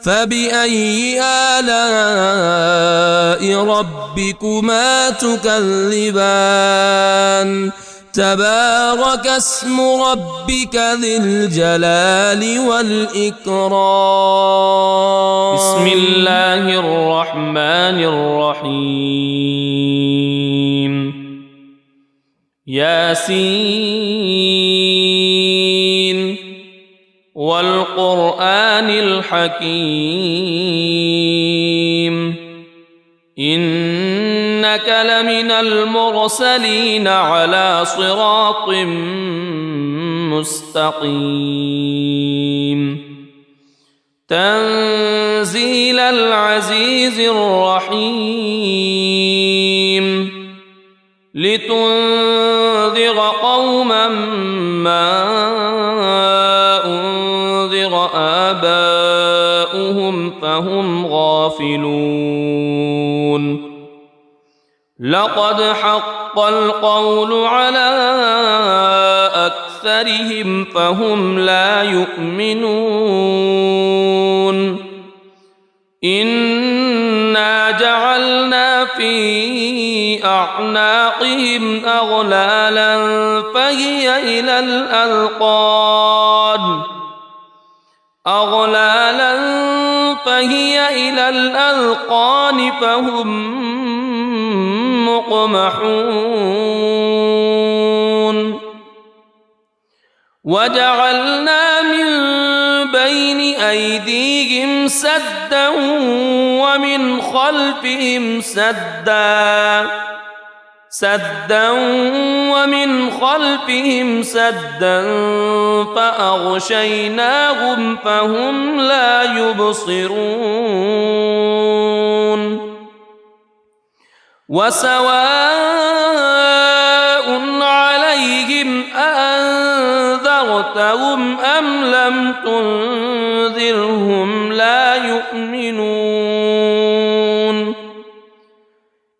فبأي آلاء ربكما تكذبان تبارك اسم ربك ذي الجلال والإكرام بسم الله الرحمن الرحيم ياسين والقرآن الحكيم إنك لمن المرسلين على صراط مستقيم تنزيل العزيز الرحيم لتنذر قوما ما أنذر آباؤهم فهم غافلون لقد حق القول على أكثرهم فهم لا يؤمنون إنا جعلنا في أعناقهم أغلالا فهي إلى الأذقان فهم مقمحون وجعلنا من بين أيديهم سدا ومن خلفهم سدا فأغشيناهم فهم لا يبصرون وسواء عليهم أأنذرتهم أم لم تنذرهم لا يؤمنون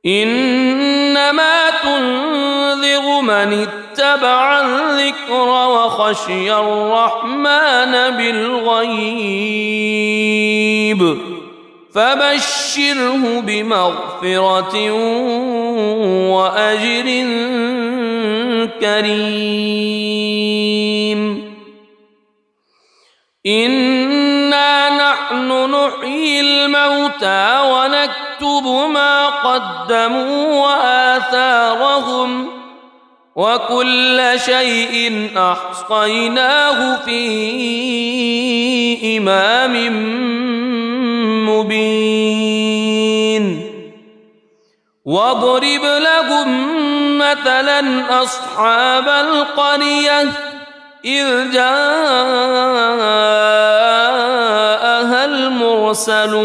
إنما تنذر من اتبع الذكر وخشي الرحمن بالغيب فبشره بمغفرة وأجر كريم إنا نحن نحيي الموتى ونكتب ما قدموا وآثارهم وكل شيء أحصيناه في إمام مبين واضرب لهم مثلا أصحاب القرية إذ جاءها المرسلون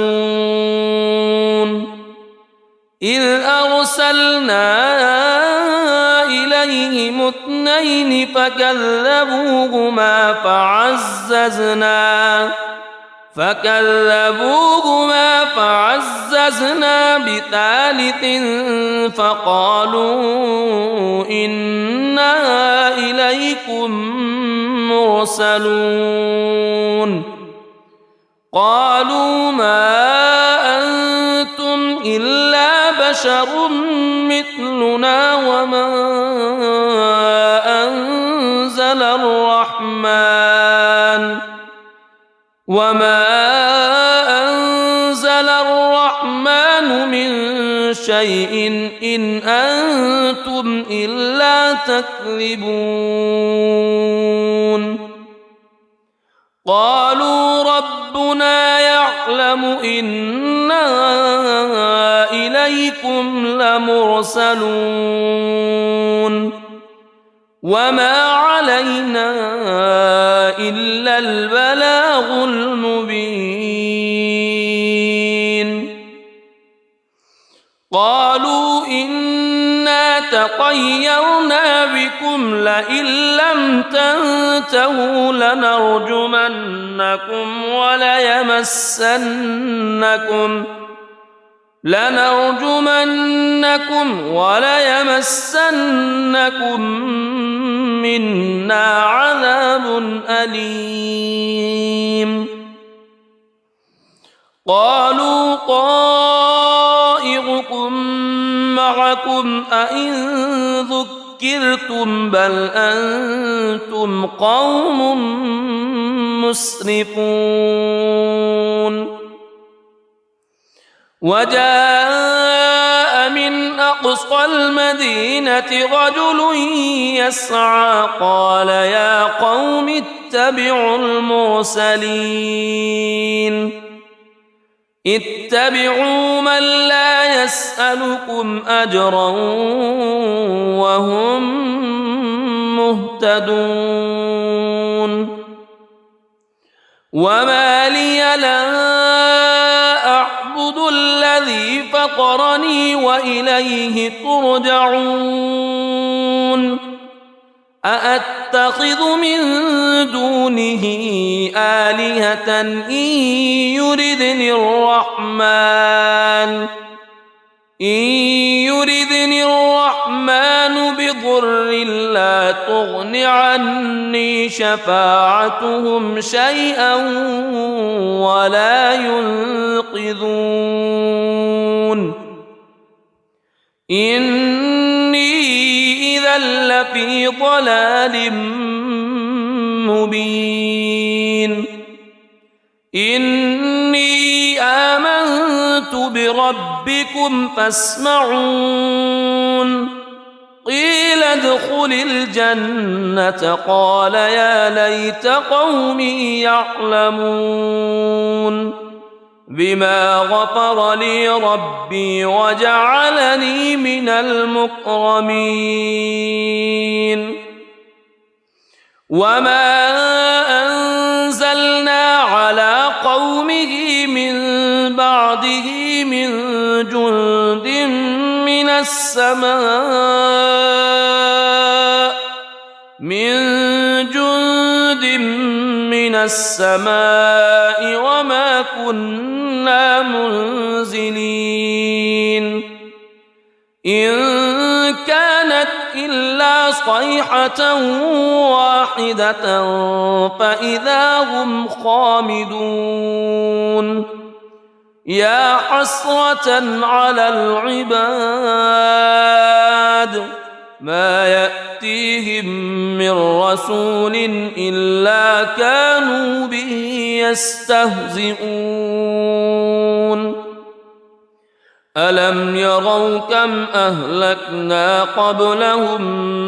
إذ أرسلنا إليهم اثنين فكذبوهما فعززنا بثالث فقالوا إنا إليكم مرسلون قالوا ما أنتم إلا بشر مثلنا وما أنزل الرحمن من شيء إن أنتم إلا تكذبون قالوا ربنا يعلم إنا إليكم لمرسلون وما علينا إلا البلاغ المبين قالوا إنا تطيرنا بكم لئن لم تنتهوا لنرجمنكم وليمسنكم منا عذاب أليم قالوا طائركم معكم أئن ذكرتم بل أنتم قوم مسرفون وجاء من أقصى المدينة رجل يسعى قال يا قوم اتبعوا اتبعوا من لا يسألكم أجرا وهم مهتدون وما لي لا أعبد الذي فطرني وإليه ترجعون أأتخذ من دونه آلهة إن يردني الرحمن بضر لا تغن عني شفاعتهم شيئا ولا ينقذون إني إذا لفي ضلال مبين إني آمنت بربكم فاسمعون قيل ادخل الجنة قال يا ليت قومي يعلمون بما غفر لي ربي وجعلني من المكرمين وما أنزلنا على قومه من بعده من جند من السماء وما كنا منزلين إن كانت إلا صيحة واحدة فإذا هم خامدون يا حسرة على العباد ما يأتيهم من رسول إلا كانوا به يستهزئون ألم يروا كم أهلكنا قبلهم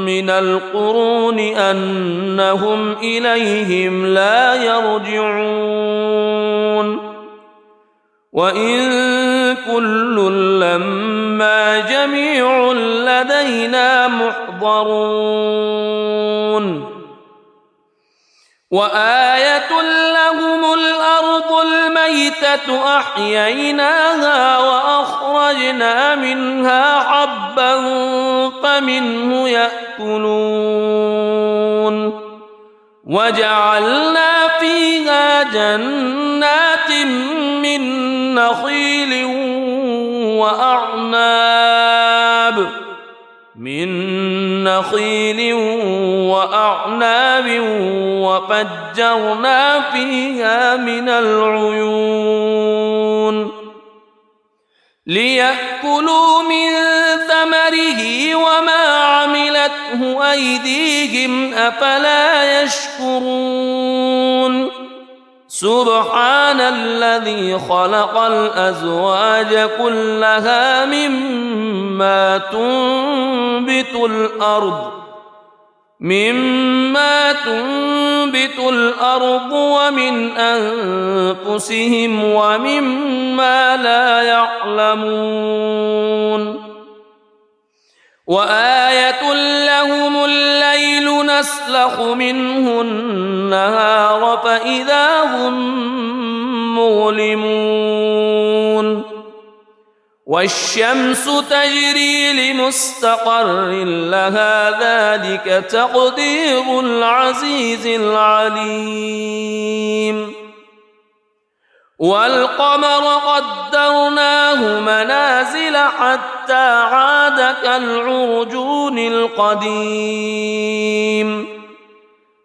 من القرون أنهم إليهم لا يرجعون وإن كل لما جميع لدينا محضرون وآية لهم الأرض الميتة أحييناها وأخرجنا منها حبا فمنه يأكلون وجعلنا فيها جنات من نخيل وأعناب وفجرنا فيها من العيون ليأكلوا من ثمره وما عملته أيديهم أفلا يشكرون سبحان الذي خلق الأزواج كلها مما تنبت الأرض مما تنبت الأرض ومن أنفسهم ومما لا يعلمون وآية لهم الليل نسلخ منه النهار فإذا هم مظلمون والشمس تجري لمستقر لها ذلك تقدير العزيز العليم والقمر قدرناه منازل حتى عاد كالعرجون القديم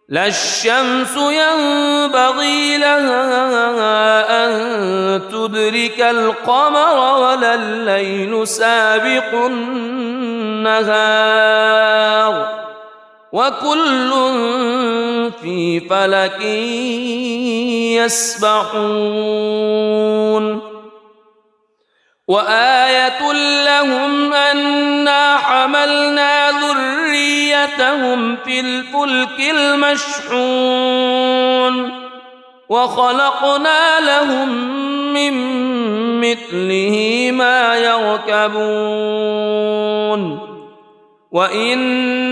لا الشمس ينبغي لها أن تدرك القمر ولا الليل سابق النهار وكل في فلك يسبحون وآية لهم أنا حملنا ذريتهم في الفلك المشحون وخلقنا لهم من مثله ما يركبون وإن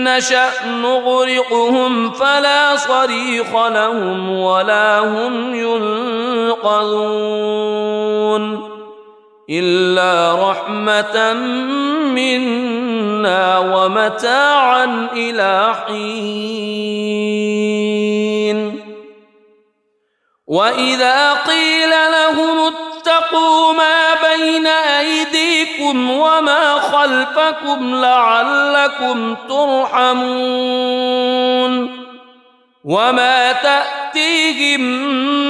نشأ نغرقهم فلا صريخ لهم ولا هم ينقذون إلا رحمة منا ومتاعا إلى حين وإذا قيل لهم اتقوا ما بين أيديكم وما خلفكم لعلكم ترحمون وما تأتيهم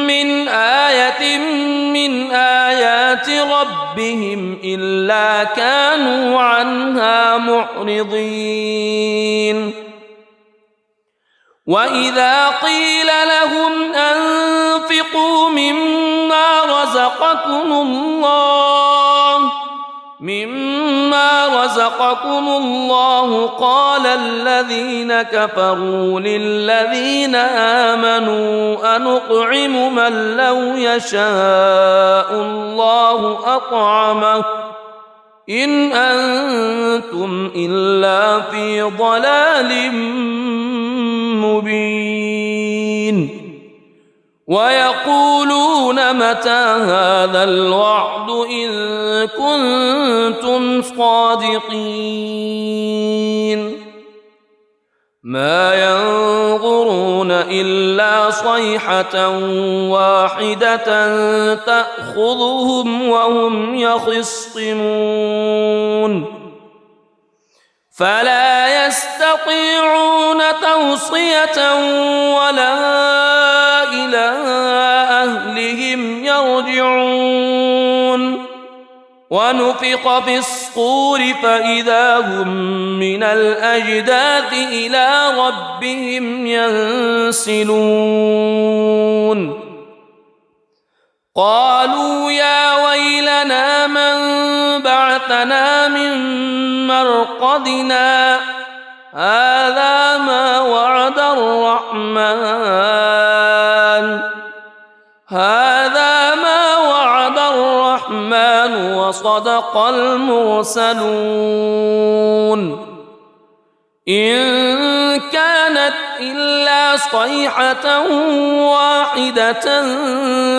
من آية من آيات ربهم إلا كانوا عنها معرضين وإذا قيل لهم أنفقوا مما رزقكم الله قال الذين كفروا للذين آمنوا أنطعم من لو يشاء الله أطعمه إن أنتم إلا في ضلال مبين ويقولون متى هذا الوعد إن كنتم صادقين ما ينظرون إلا صيحة واحدة تأخذهم وهم يخصمون فلا يستطيعون توصية ولا إلى أهلهم يرجعون ونفخ في الصور فإذا هم من الأجداث إلى ربهم ينسلون قالوا يا ويلنا من بعثنا من مرقدنا هذا ما وعد الرحمن وصدق المرسلون إن كانت إلا صيحة واحدة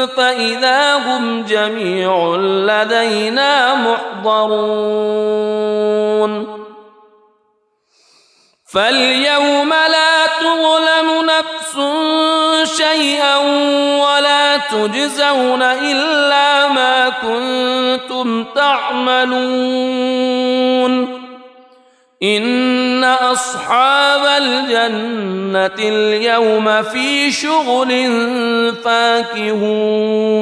فإذا هم جميع لدينا محضرون فاليوم لا تظلم نفس شيئا ولا تجزون إلا ما كنتم تعملون إن أصحاب الجنة اليوم في شغل فاكهون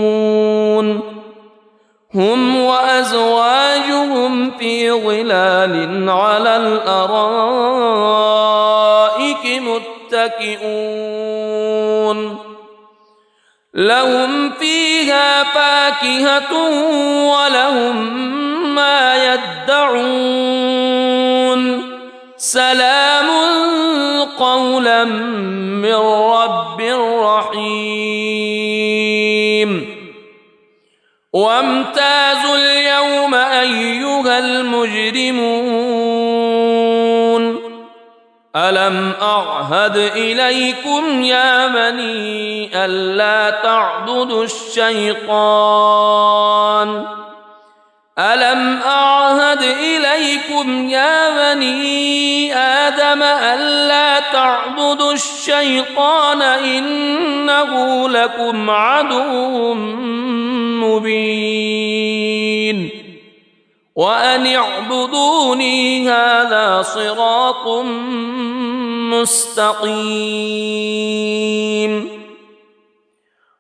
هم وأزواجهم في ظلال على الأرائك متكئون لهم فيها فاكهة ولهم ما يدعون سلام قولا من رب رحيم وامتازوا اليوم أيها المجرمون ألم أعهد إليكم يا بني ألا تعبدوا الشيطان ألم أعهد إليكم يا بني آدم ألا تعبدوا الشيطان إنه لكم عدو مبين وأن اعبدوني هذا صراط مستقيم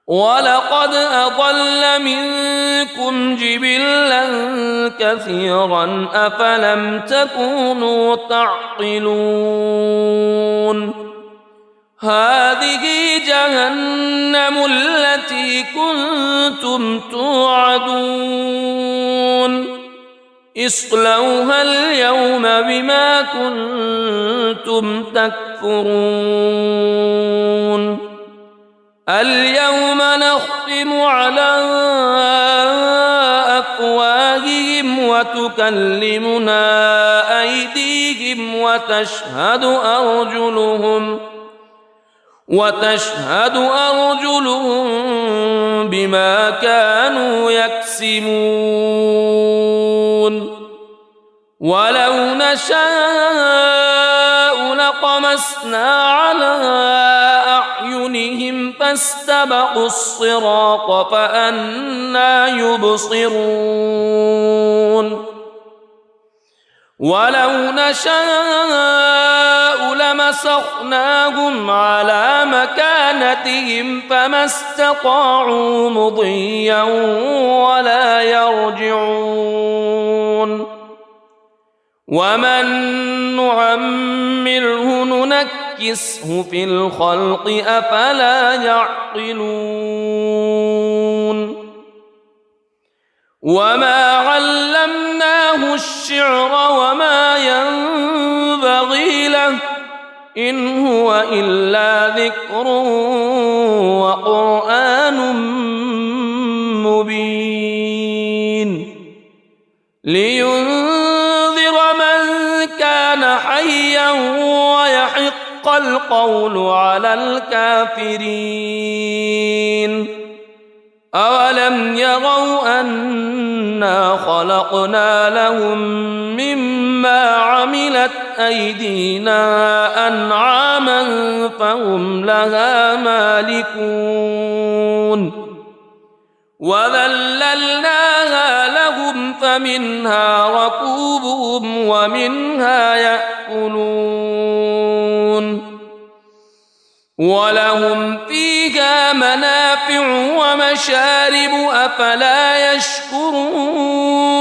ولقد أضل منكم جبلا كثيرا أفلم تكونوا تعقلون هذه جهنم التي كنتم توعدون اصلوها اليوم بما كنتم تكفرون اليوم نختم على أفواههم وتكلمنا أيديهم وتشهد أرجلهم بما كانوا يكسبون ولو نشاء لطمسنا على أعينهم فاستبقوا الصراط فأنى يبصرون ولو نشاء لمسخناهم على مكانتهم فما استطاعوا مضيا ولا يرجعون ومن نعمره ننكسه في الخلق أفلا يعقلون وما علمناه الشعر وما ينبغي له إن هو إلا ذكر وقرآن مبين لينذر من كان حيا ويحق القول على الكافرين أولم يروا أنا خلقنا لهم مما عملت أيدينا أنعاما فهم لها مالكون وذللناها لهم فمنها ركوبهم ومنها يأكلون ولهم فيها منافع ومشارب أفلا يشكرون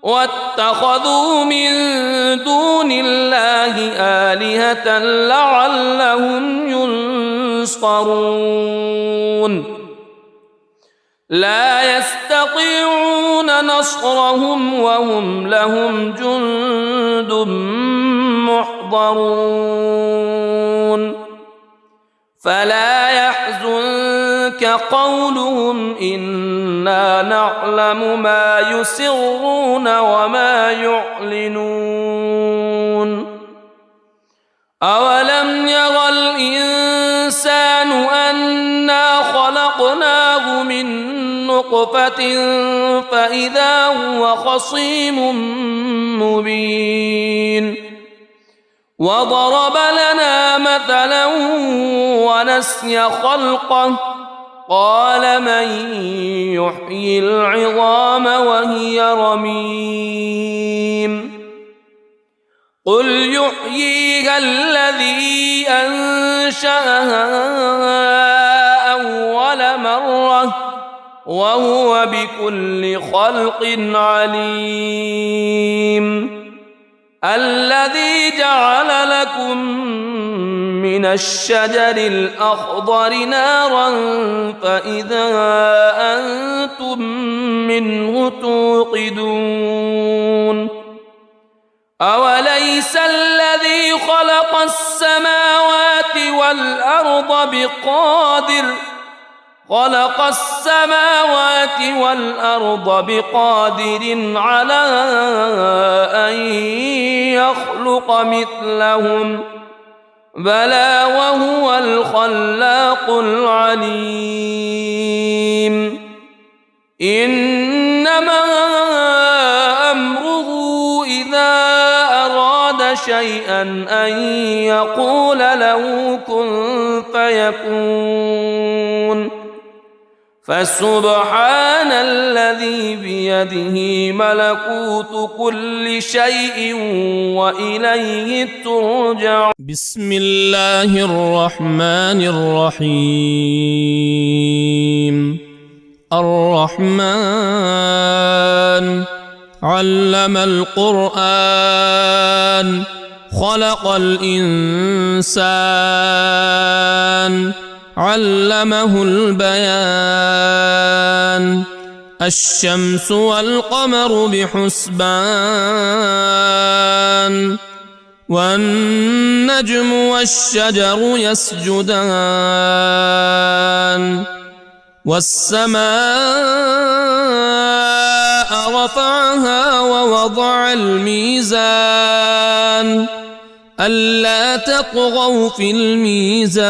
واتخذوا من دون الله آلهة لعلهم ينصرون لا يستطيعون نصرهم وهم لهم جند محضرون فلا يحزنك قولهم إنا نعلم ما يسرون وما يعلنون أولم يرى الإنسان أنا خلقناه من نطفة فإذا هو خصيم مبين وضرب لنا مثلا ونسي خلقه قال من يحيي العظام وهي رميم قل يحييها الذي أنشأها أول مرة وهو بكل خلق عليم الذي جعل لكم من الشجر الأخضر نارا فإذا أنتم منه توقدون أوليس الذي خلق والأرض بقادر خلق السماوات والأرض بقادر على أن يخلق مثلهم بلى وهو الخلاق العليم إنما أمره إذا أراد شيئا أن يقول له كن فيكون فسبحان الذي بيده ملكوت كل شيء وإليه ترجع. بسم الله الرحمن الرحيم. الرحمن علم القرآن خلق الإنسان علمه البيان الشمس والقمر بحسبان والنجم والشجر يسجدان والسماء رفعها ووضع الميزان ألا تطغوا في الميزان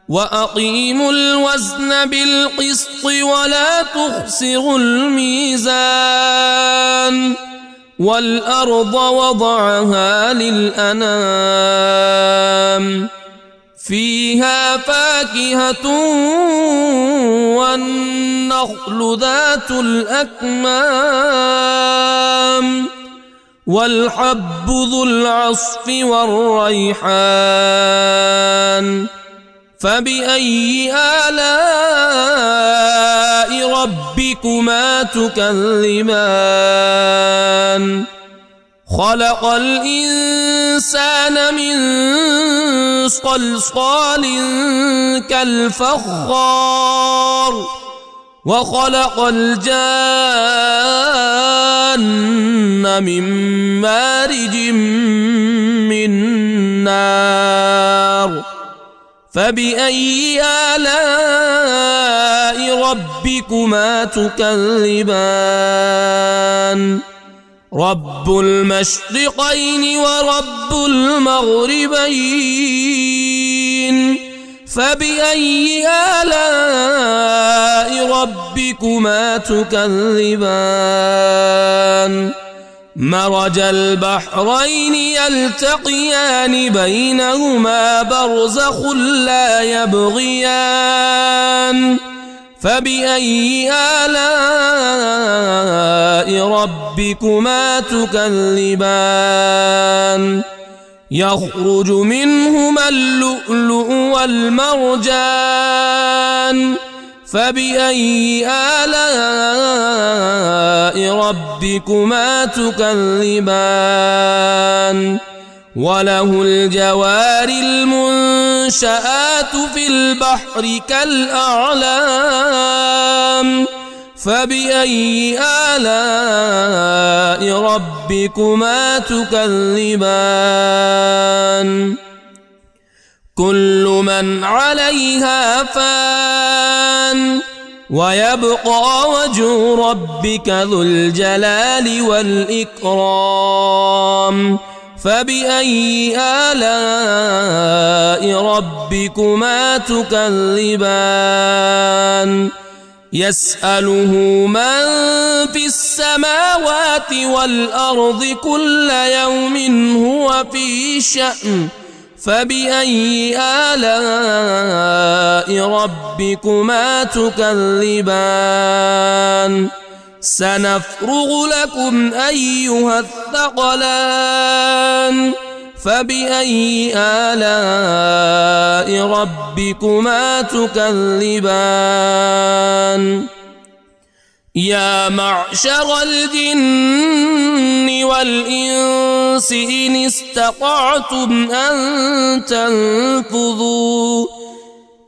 وأقيموا الوزن بالقسط ولا تخسروا الميزان والأرض وضعها للأنام فيها فاكهة والنخل ذات الأكمام والحب ذو العصف والريحان فبأي آلاء ربكما تكذبان خلق الإنسان من صلصال كالفخار وخلق الجان من مارج من نار فبأي آلاء ربكما تكذبان رب المشرقين ورب المغربين فبأي آلاء ربكما تكذبان مرج البحرين يلتقيان بينهما برزخ لا يبغيان فبأي آلاء ربكما تكذبان يخرج منهما اللؤلؤ والمرجان فبأي آلاء ربكما تكذبان وله الجوار المنشآت في البحر كالأعلام فبأي آلاء ربكما تكذبان كل من عليها فان ويبقى وجه ربك ذو الجلال والإكرام فبأي آلاء ربكما تكذبان يسأله من في السماوات والأرض كل يوم هو في شأن فبأي آلاء ربكما تكذبان سنفرغ لكم أيها الثقلان فبأي آلاء ربكما تكذبان يا معشر الجن والإنس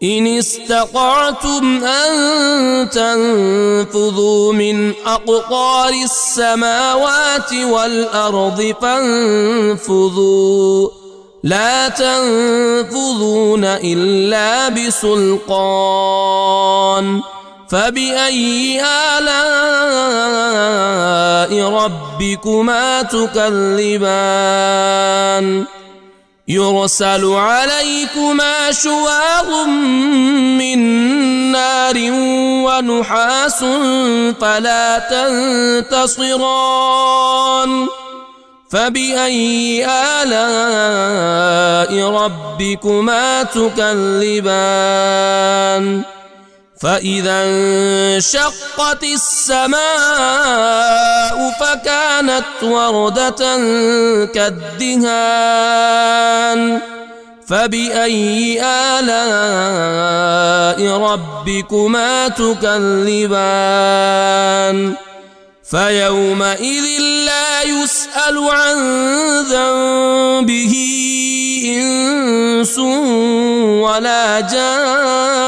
إن استطعتم أن تنفذوا من أقطار السماوات والأرض فانفذوا لا تنفذون إلا بسلطان فبأي آلاء ربكما تكذبان يرسل عليكما شواظ من نار ونحاس فلا تنتصران فبأي آلاء ربكما تكذبان فإذا انشقت السماء فكانت وردة كالدهان فبأي آلاء ربكما تكذبان فيومئذ لا يسأل عن ذنبه إنس ولا جان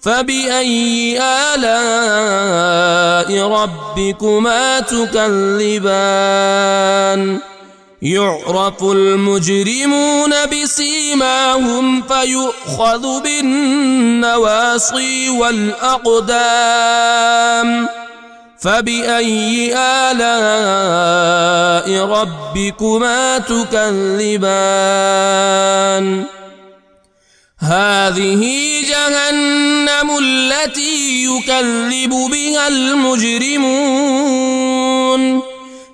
فبأي آلاء ربكما تكذبان يعرف المجرمون بسيماهم فيؤخذ بالنواصي والأقدام فبأي آلاء ربكما تكذبان هذه جهنم التي يكذب بها المجرمون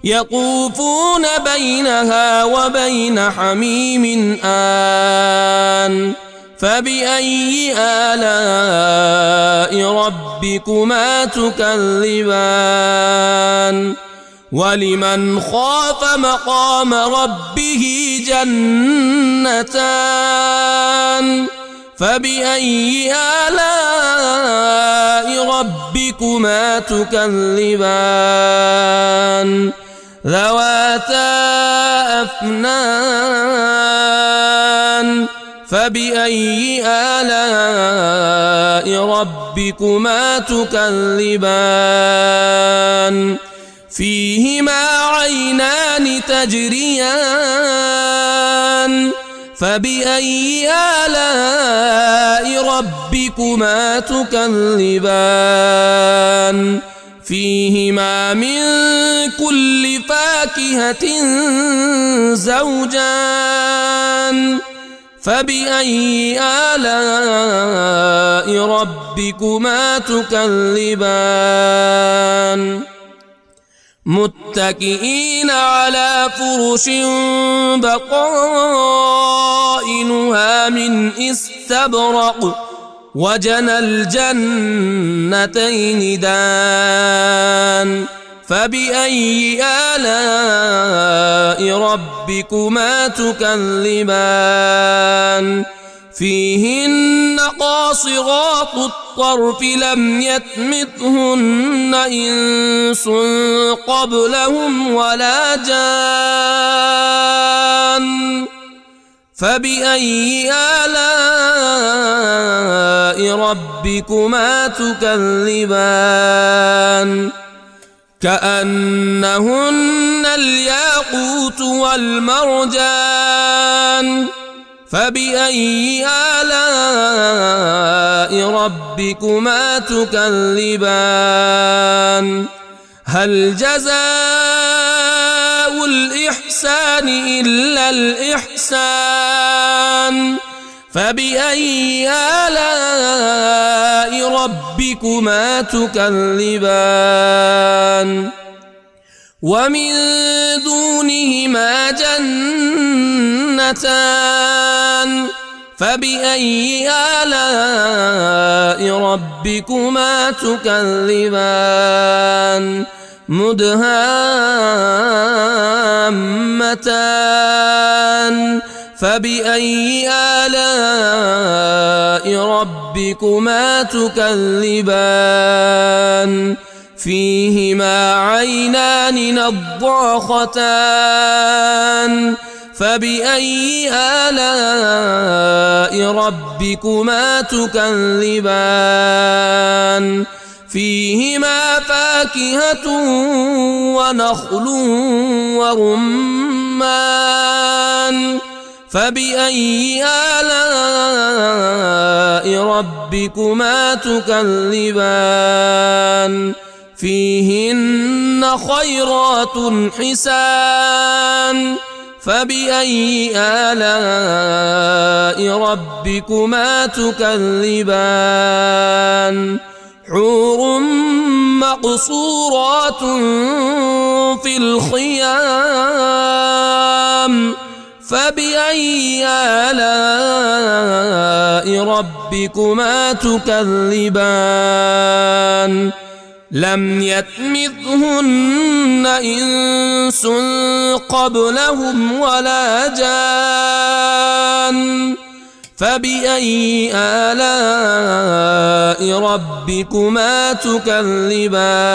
يطوفون بينها وبين حميم آن فبأي آلاء ربكما تكذبان ولمن خاف مقام ربه جنتان فبأي آلاء ربكما تكذبان ذواتا أفنان فبأي آلاء ربكما تكذبان فيهما عينان تجريان فبأي آلاء ربكما تكذبان فيهما من كل فاكهة زوجان فبأي آلاء ربكما تكذبان متكئين على فرش بطائنها من استبرق وجنى الجنتين دان فبأي آلاء ربكما تكذبان فيهن قاصرات الطرف لم يطمثهن إنس قبلهم ولا جان فبأي آلاء ربكما تكذبان كأنهن الياقوت والمرجان فبأي آلاء ربكما تكذبان هل جزاء الإحسان إلا الإحسان فبأي آلاء ربكما تكذبان ومن دونهما جنتان فبأي آلاء ربكما تكذبان مدهامتان فبأي آلاء ربكما تكذبان فيهما عينان نضاختان فبأي آلاء ربكما تكذبان فيهما فاكهة ونخل ورمان ورمان فبأي آلاء ربكما تكذبان فيهن خيرات حسان فبأي آلاء ربكما تكذبان حور مقصورات في الخيام فبأي آلاء ربكما تكذبان لم يطمثهن إنس قبلهم ولا جان فبأي آلاء ربكما تكذبان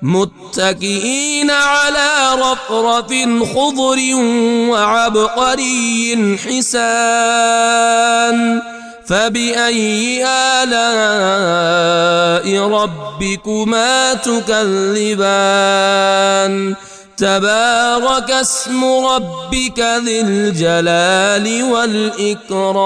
متكئين على رفرف خضر وعبقري حسان فبأي آلاء ربكما تكذبان تبارك اسم ربك ذي الجلال والإكرام.